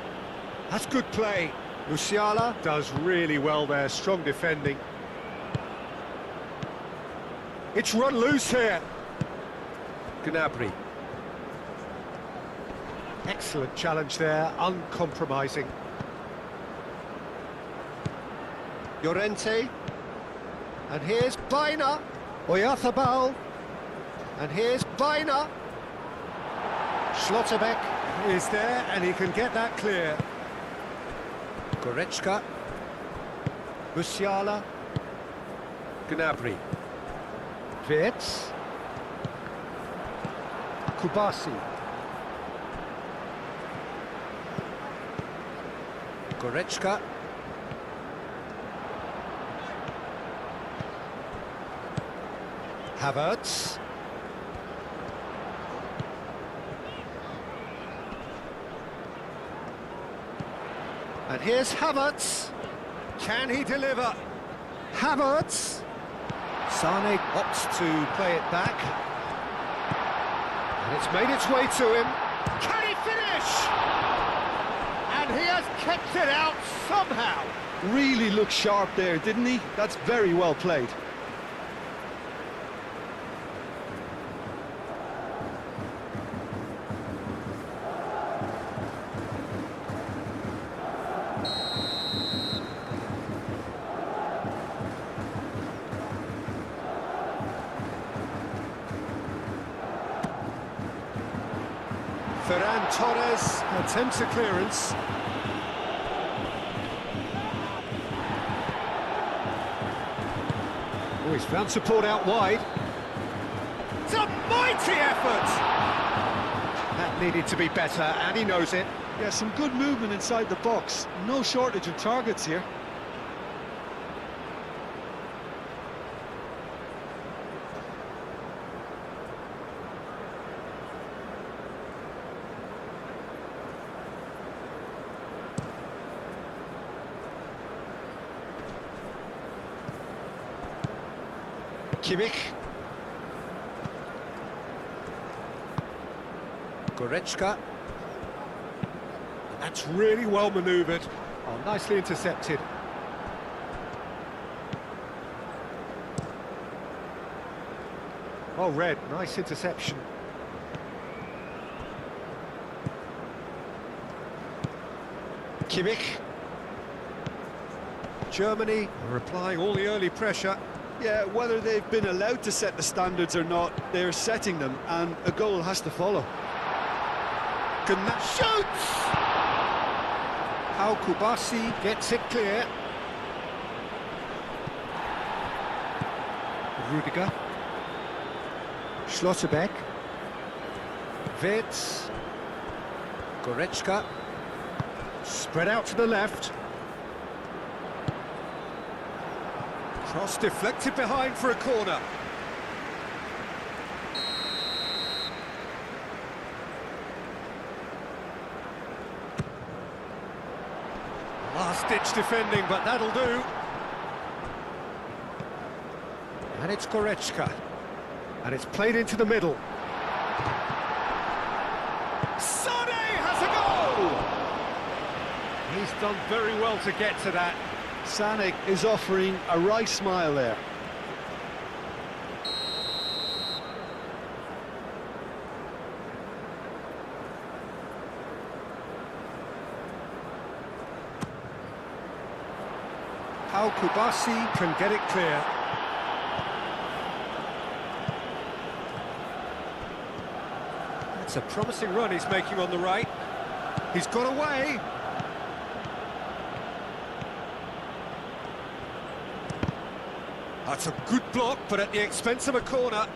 That's good play. Musiala does really well there, strong defending. It's run loose here. Gnabry. Excellent challenge there, uncompromising. Llorente. And here's Baina. Oyarzabal. And here's Baina. Schlotterbeck is there, and he can get that clear. Goretzka. Musiala. Gnabry. Wirtz. Kubasi. Goretzka. Havertz. And here's Havertz. Can he deliver? Havertz. Sane opts to play it back. And it's made its way to him. Can he finish? And he has kept it out somehow. Really looked sharp there, didn't he? That's very well played. Ferran Torres attempts a clearance. Oh, he's found support out wide. It's a mighty effort! That needed to be better, and he knows it. Yeah, some good movement inside the box. No shortage of targets here. Kimmich. Goretzka. That's really well manoeuvred. Oh, nicely intercepted. Oh, Red, nice interception. Kimmich. Germany are applying all the early pressure. Yeah, whether they've been allowed to set the standards or not, they're setting them, and a goal has to follow. Shoots! How Kubasi gets it clear. Rudiger. Schlotterbeck. Wirtz. Goretzka. Spread out to the left. Cross deflected behind for a corner. Last-ditch defending, but that'll do. And it's Goretzka. And it's played into the middle. Sane has a goal! He's done very well to get to that. Sane is offering a wry smile there. Kubasi can get it clear. It's a promising run he's making on the right. He's got away. That's a good block, but at the expense of a corner.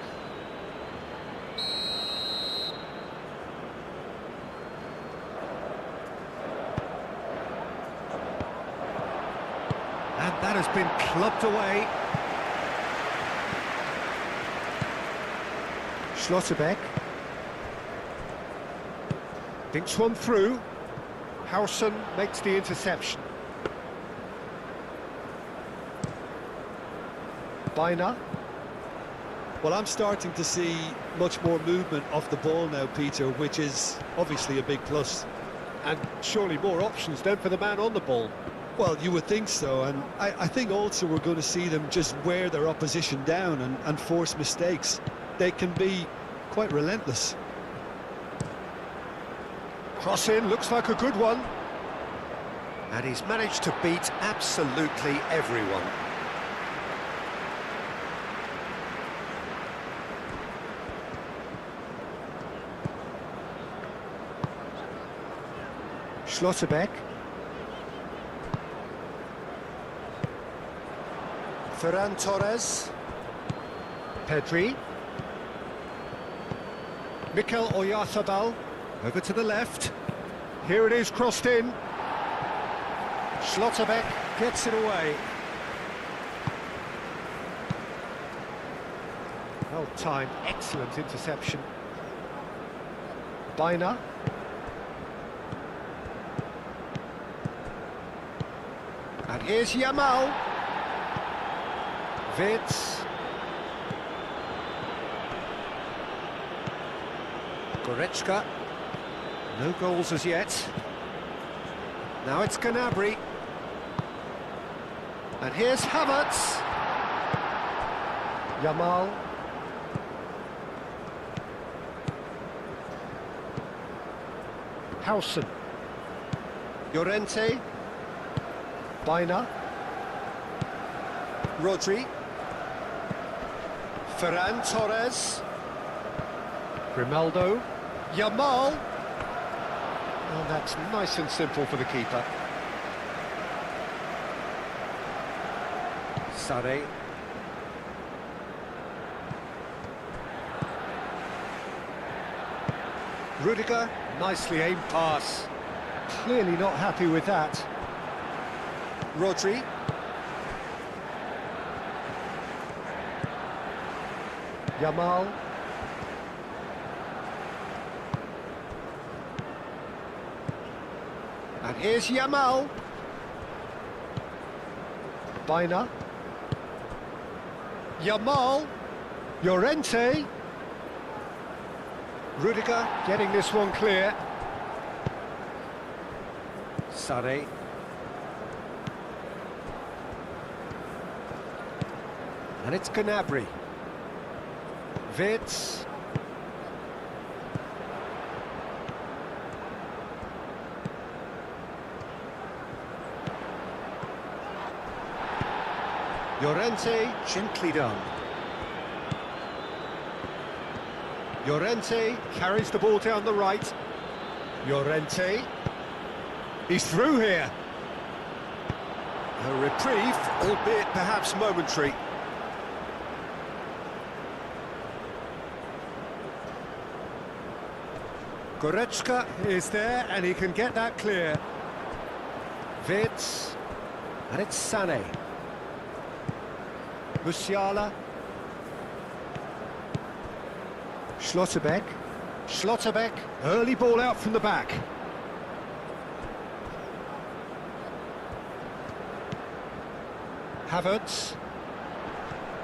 And that has been clubbed away. Schlotterbeck. Dinks one through. Howson makes the interception. Biner. Well, I'm starting to see much more movement off the ball now, Peter, which is obviously a big plus. And surely more options then for the man on the ball. Well, you would think so, and I think also we're going to see them just wear their opposition down and force mistakes. They can be quite relentless. Cross in, looks like a good one. And he's managed to beat absolutely everyone. Schlotterbeck. Ferran Torres. Pedri. Mikel Oyarzabal. Over to the left. Here it is, crossed in. Schlotterbeck gets it away. Well timed, excellent interception. Biner. And here's Yamal. Vitz. Goretzka. No goals as yet. Now it's Gnabry. And here's Havertz. Yamal. Howson. Llorente. Biner. Rodri. Ferran Torres. Grimaldo. Yamal. Oh, that's nice and simple for the keeper. Sarri. Rudiger, nicely aimed pass. Clearly not happy with that. Rodri. Yamal. And here's Yamal. Biner. Yamal. Llorente. Rudiger getting this one clear. Sarri. And it's Gnabry. Vitz. Llorente, gently done. Llorente carries the ball down the right. Llorente. He's through here. A reprieve, albeit perhaps momentary. Goretzka is there and he can get that clear. Vitz. And it's Sané. Musiala. Schlotterbeck. Schlotterbeck. Early ball out from the back. Havertz.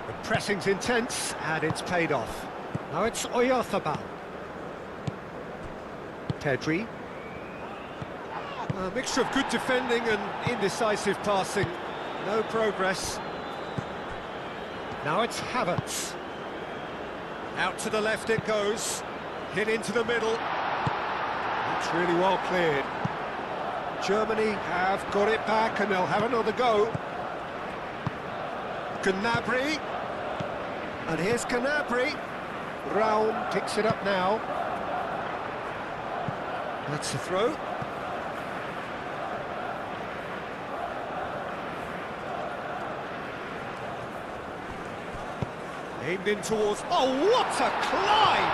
The pressing's intense and it's paid off. Now it's Oyarzabal. Pedri. A mixture of good defending and indecisive passing. No progress. Now it's Havertz. Out to the left it goes. Hit into the middle. It's really well cleared. Germany have got it back and they'll have another go. Gnabry. And here's Gnabry. Raum picks it up now. That's the throw. Aimed in towards... Oh, what a climb!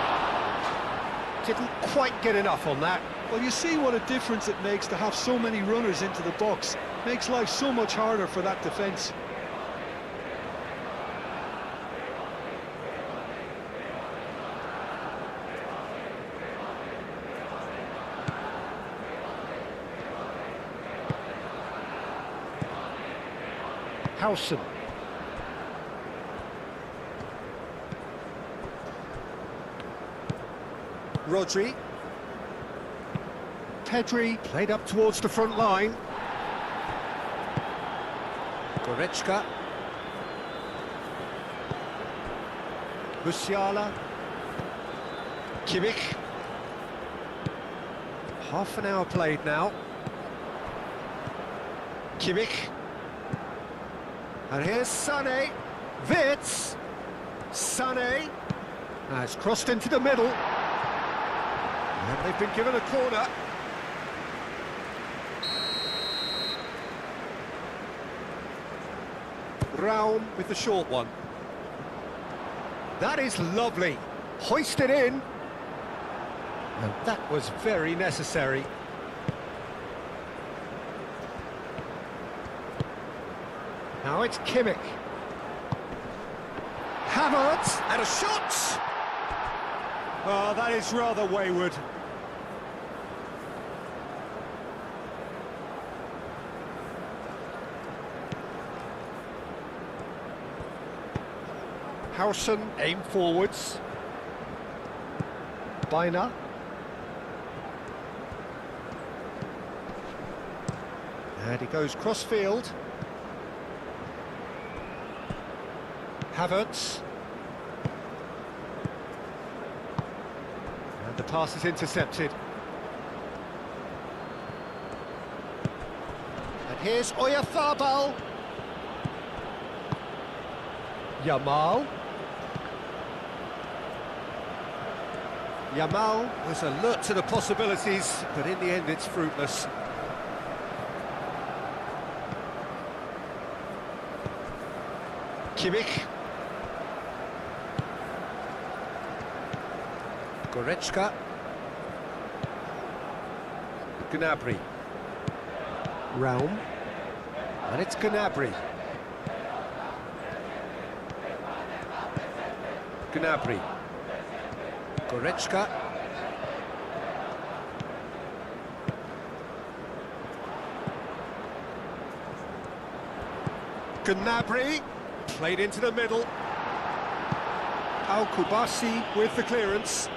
Didn't quite get enough on that. Well, you see what a difference it makes to have so many runners into the box. Makes life so much harder for that defence. Howson. Rodri. Pedri played up towards the front line. Goretzka. Musiala. Kimmich. Half an hour played now. Kimmich. And here's Sané. Wirtz. Sané. Now it's crossed into the middle. And they've been given a corner. Raum with the short one. That is lovely. Hoisted in. And that was very necessary. Now it's Kimmich. Havertz, and a shot! Oh, that is rather wayward. Howson, aim forwards. Biner. And he goes cross-field. Havertz. And the pass is intercepted. And here's Oyarzabal. Yamal. Yamal was alert to the possibilities, but in the end it's fruitless. Kimmich. Goretzka. Gnabry. Raum. And it's Gnabry. Gnabry. Goretzka. Gnabry. Played into the middle. Al-Kubasi with the clearance.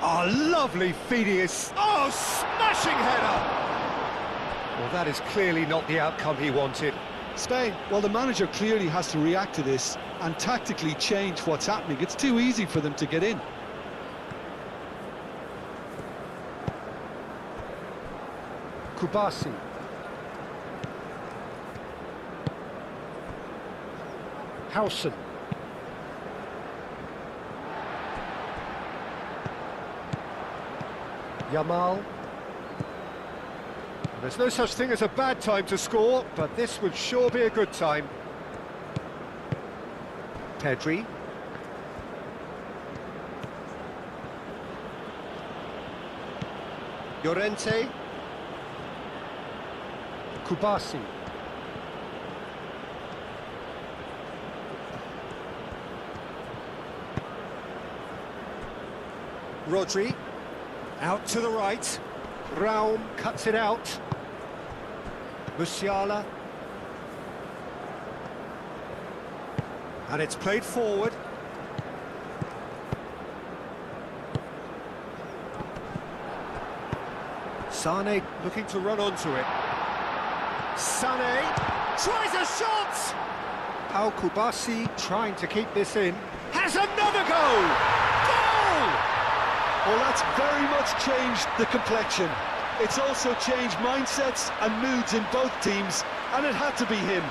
Oh, lovely Phidias. Oh, smashing header! Well, that is clearly not the outcome he wanted. Spain, well, the manager clearly has to react to this and tactically change what's happening. It's too easy for them to get in. Kubasi. Howson. Yamal. There's no such thing as a bad time to score, but this would sure be a good time. Pedri. Llorente. Kubasi. Rodri. Out to the right. Raum cuts it out. Musiala. And it's played forward. Sané looking to run onto it. Sané tries a shot! Al-Kubasi trying to keep this in. Has another goal! Goal! Well, that's very much changed the complexion. It's also changed mindsets and moods in both teams, and it had to be him.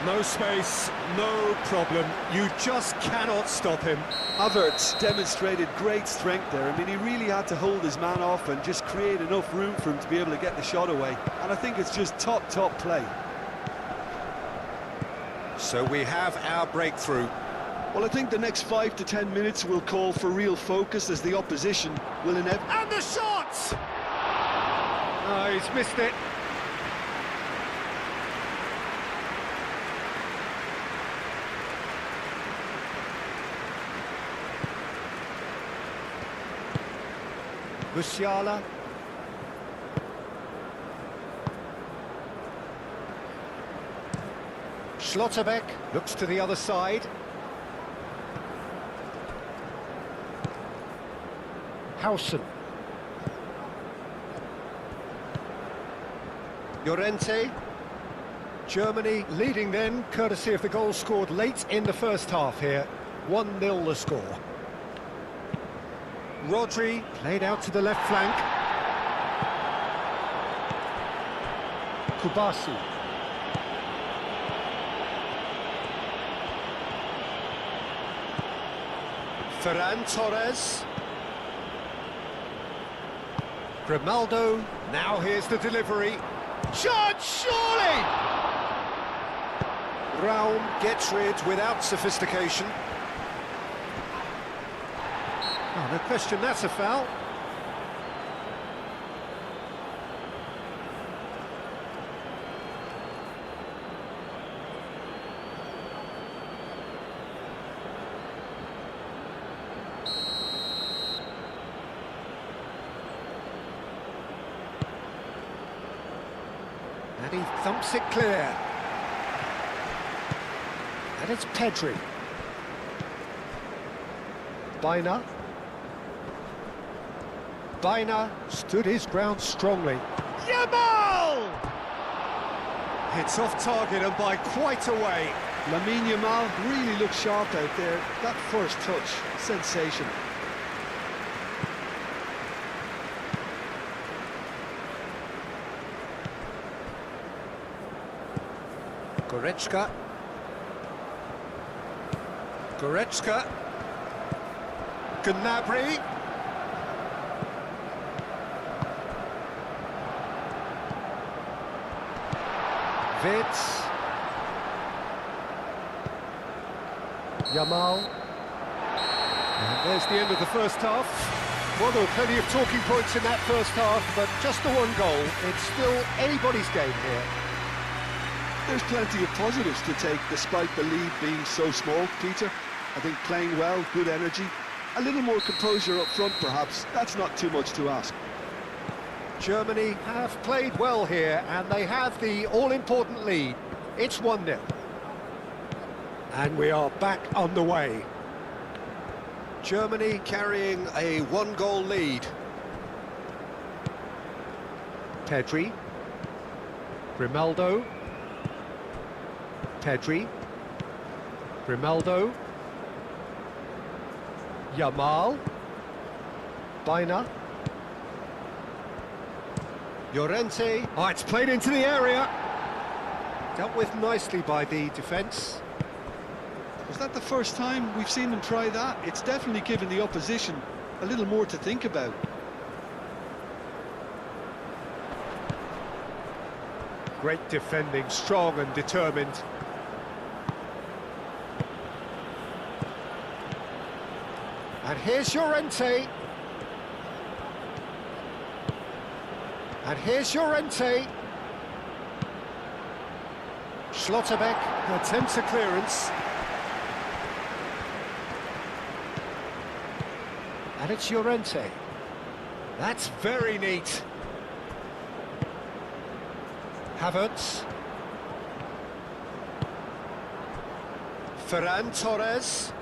No space, no problem. You just cannot stop him. Havertz demonstrated great strength there. I mean, he really had to hold his man off and just create enough room for him to be able to get the shot away. And I think it's just top play. So we have our breakthrough. Well, I think the next 5 to 10 minutes will call for real focus as the opposition will inevitably... And the shot! Oh, he's missed it. Musiala. Schlotterbeck looks to the other side. Hausen. Llorente. Germany leading then, courtesy of the goal scored late in the first half here. 1-0 the score. Rodri played out to the left flank. Kubasi. Ferran Torres. Grimaldo. Now here's the delivery. Shot, surely! Raum gets rid without sophistication. Oh, no question, that's a foul. And he thumps it clear. And it's Pedri. Baina stood his ground strongly. Yamal! It's off target and by quite a way. Lamine Yamal really looked sharp out there. That first touch, sensational. Goretzka. Gnabry. Wits. Yamal. And there's the end of the first half. Well, there were plenty of talking points in that first half, but just the one goal. It's still anybody's game here. There's plenty of positives to take despite the lead being so small, Peter. I think playing well, good energy, a little more composure up front perhaps. That's not too much to ask. Germany have played well here, and they have the all-important lead. It's 1-0. And we are back underway. Germany carrying a one-goal lead. Pedri. Grimaldo. Pedri. Grimaldo. Yamal. Baina. Llorente. Oh, it's played into the area. Dealt with nicely by the defence. Was that the first time we've seen them try that? It's definitely given the opposition a little more to think about. Great defending, strong and determined. And here's Llorente. And here's Llorente. Schlotterbeck attempts a clearance. And it's Llorente. That's very neat. Havertz. Ferran Torres.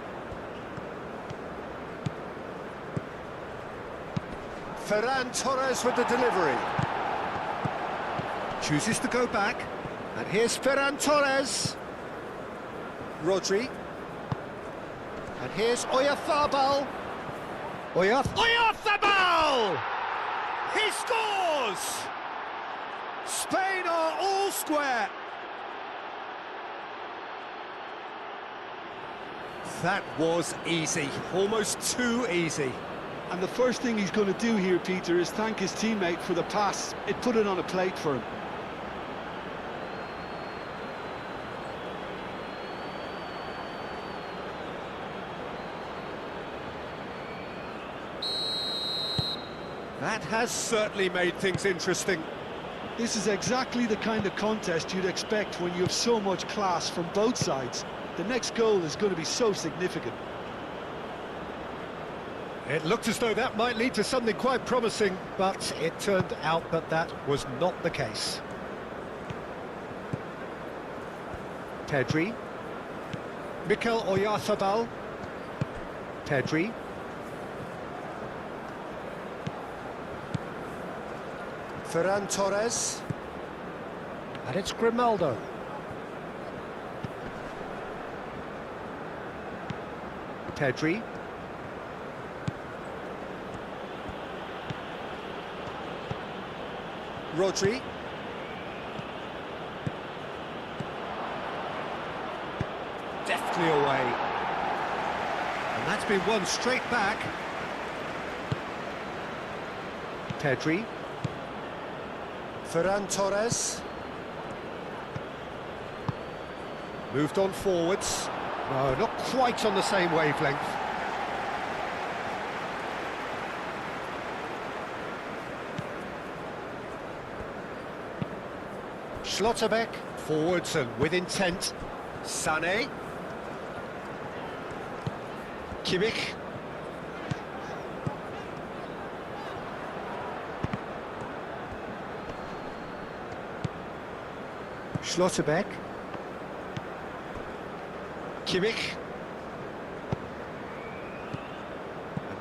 Ferran Torres with the delivery. Chooses to go back. And here's Ferran Torres. Rodri. And here's Oyarzabal. Oyarzabal! He scores! Spain are all square. That was easy, almost too easy. And the first thing he's going to do here, Peter, is thank his teammate for the pass. It put it on a plate for him. That has certainly made things interesting. This is exactly the kind of contest you'd expect when you have so much class from both sides. The next goal is going to be so significant. It looked as though that might lead to something quite promising, but it turned out that that was not the case. Pedri. Mikel Oyarzabal. Pedri. Ferran Torres. And it's Grimaldo. Pedri. Rodri. Deftly away. And that's been won straight back. Pedri. Ferran Torres. Moved on forwards. No, not quite on the same wavelength. Schlotterbeck, forwards and with intent. Sané. Kimmich. Schlotterbeck. Kimmich.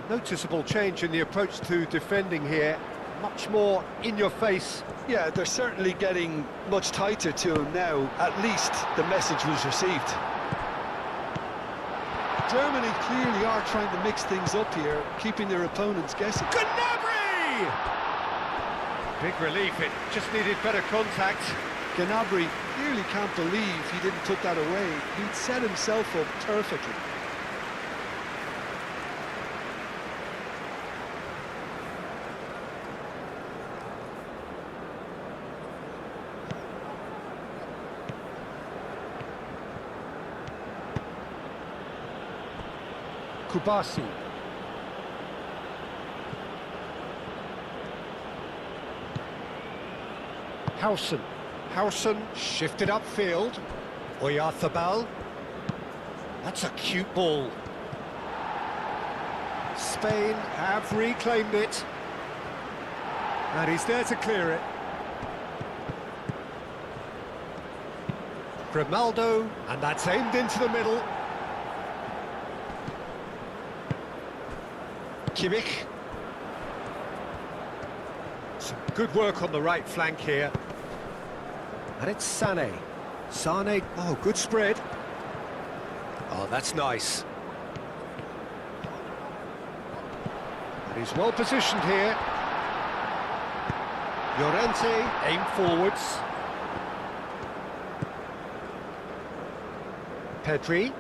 A noticeable change in the approach to defending here. Much more in your face. Yeah, they're certainly getting much tighter to him now. At least the message was received. Germany clearly are trying to mix things up here, keeping their opponents guessing. Gnabry! Big relief, it just needed better contact. Gnabry clearly can't believe he didn't put that away. He'd set himself up perfectly. Kubasi. Howson shifted upfield. Oyarzabal. That's a cute ball. Spain have reclaimed it. And he's there to clear it. Grimaldo, and that's aimed into the middle. Kimmich. Some good work on the right flank here. And it's Sané. Sané, oh, good spread. Oh, that's nice. And he's well positioned here. Llorente, aim forwards. Pedri.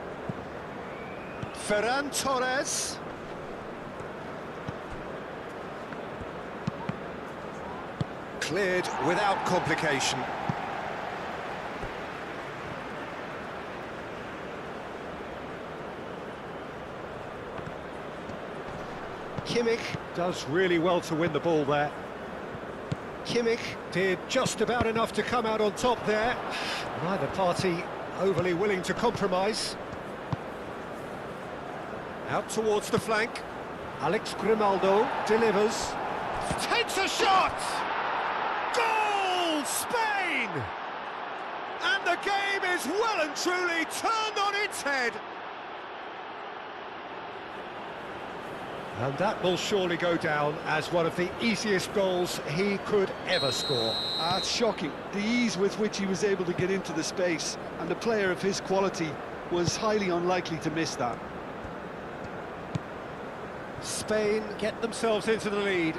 Ferran Torres. Cleared without complication. Kimmich does really well to win the ball there. Kimmich did just about enough to come out on top there. Neither party overly willing to compromise. Out towards the flank. Alex Grimaldo delivers. Takes a shot! Goal! Spain! And the game is well and truly turned on its head. And that will surely go down as one of the easiest goals he could ever score. It's shocking, the ease with which he was able to get into the space, and a player of his quality was highly unlikely to miss that. Spain get themselves into the lead.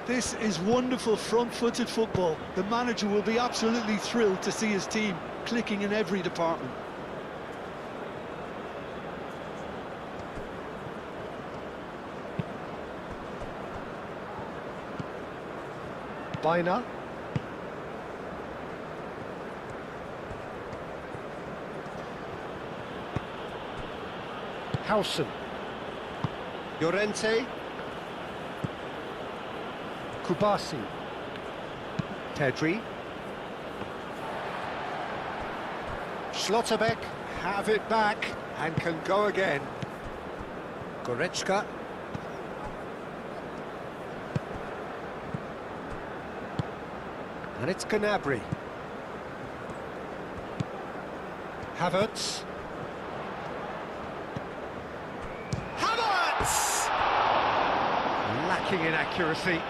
This is wonderful front-footed football. The manager will be absolutely thrilled to see his team clicking in every department. Bina. Howson. Llorente. Kubasi. Pedri. Schlotterbeck have it back and can go again. Goretzka. And it's Gnabry. Havertz. Havertz! Lacking in accuracy.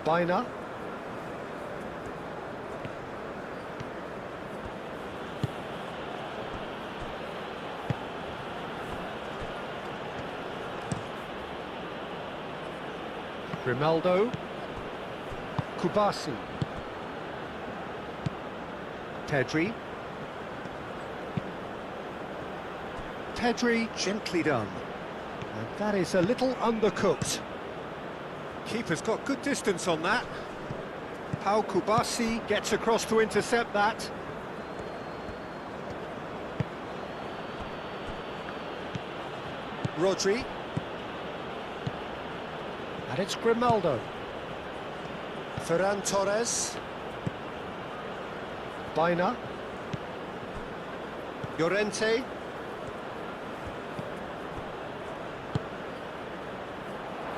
Bina. Grimaldo. Kubasi. Pedri. Pedri, gently done. And that is a little undercooked. Keeper's got good distance on that. Pau Kubasi gets across to intercept that. Rodri. And it's Grimaldo. Ferran Torres. Bina. Llorente.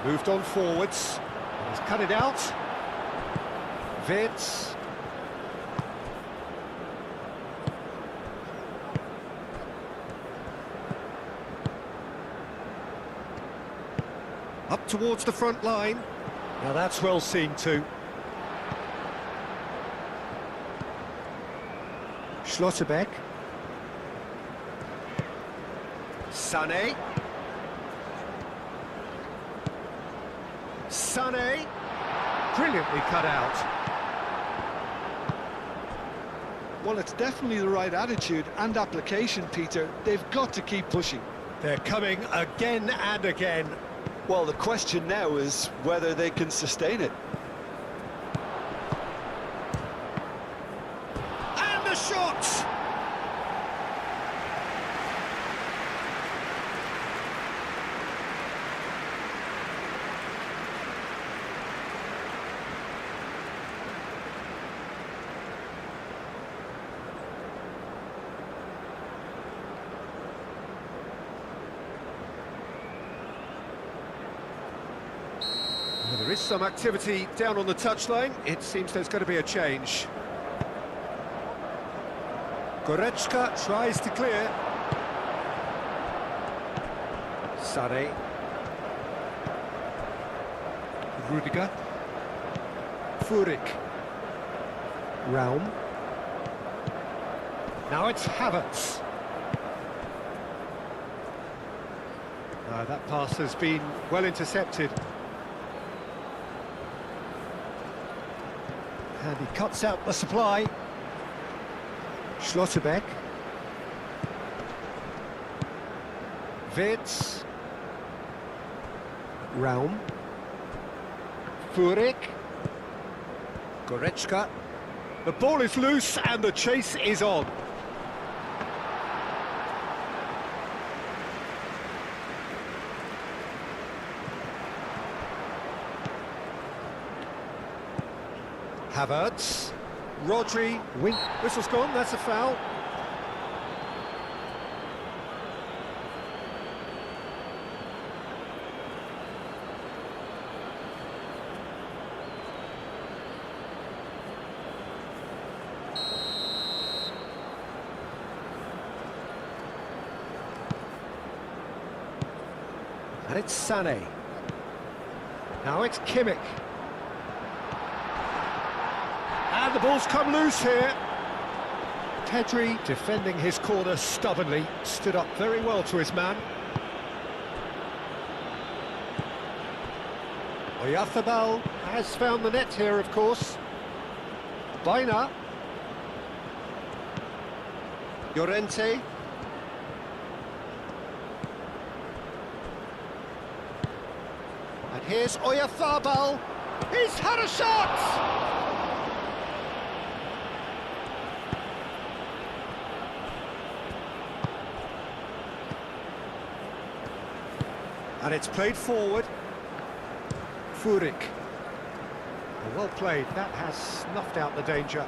Moved on forwards. He's cut it out. Vitz. Up towards the front line. Now that's well seen too. Schlotterbeck. Sané. Sané. Brilliantly cut out. Well, it's definitely the right attitude and application, Peter. They've got to keep pushing. They're coming again and again. Well, the question now is whether they can sustain it. And the shot! There is some activity down on the touchline. It seems there's going to be a change. Goretzka tries to clear. Sané. Rudiger. Furyk. Raum. Now it's Havertz. That pass has been well intercepted. And he cuts out the supply. Schlotterbeck. Vitz. Raum. Furyk. Goretzka. The ball is loose and the chase is on. Havertz. Rodri. Wing. Whistle's gone, that's a foul. And it's Sané. Now it's Kimmich. And the ball's come loose here. Pedri, defending his corner stubbornly, stood up very well to his man. Oyarzabal has found the net here, of course. Baina. Llorente. And here's Oyarzabal. He's had a shot! And it's played forward. Furyk. Well played, that has snuffed out the danger.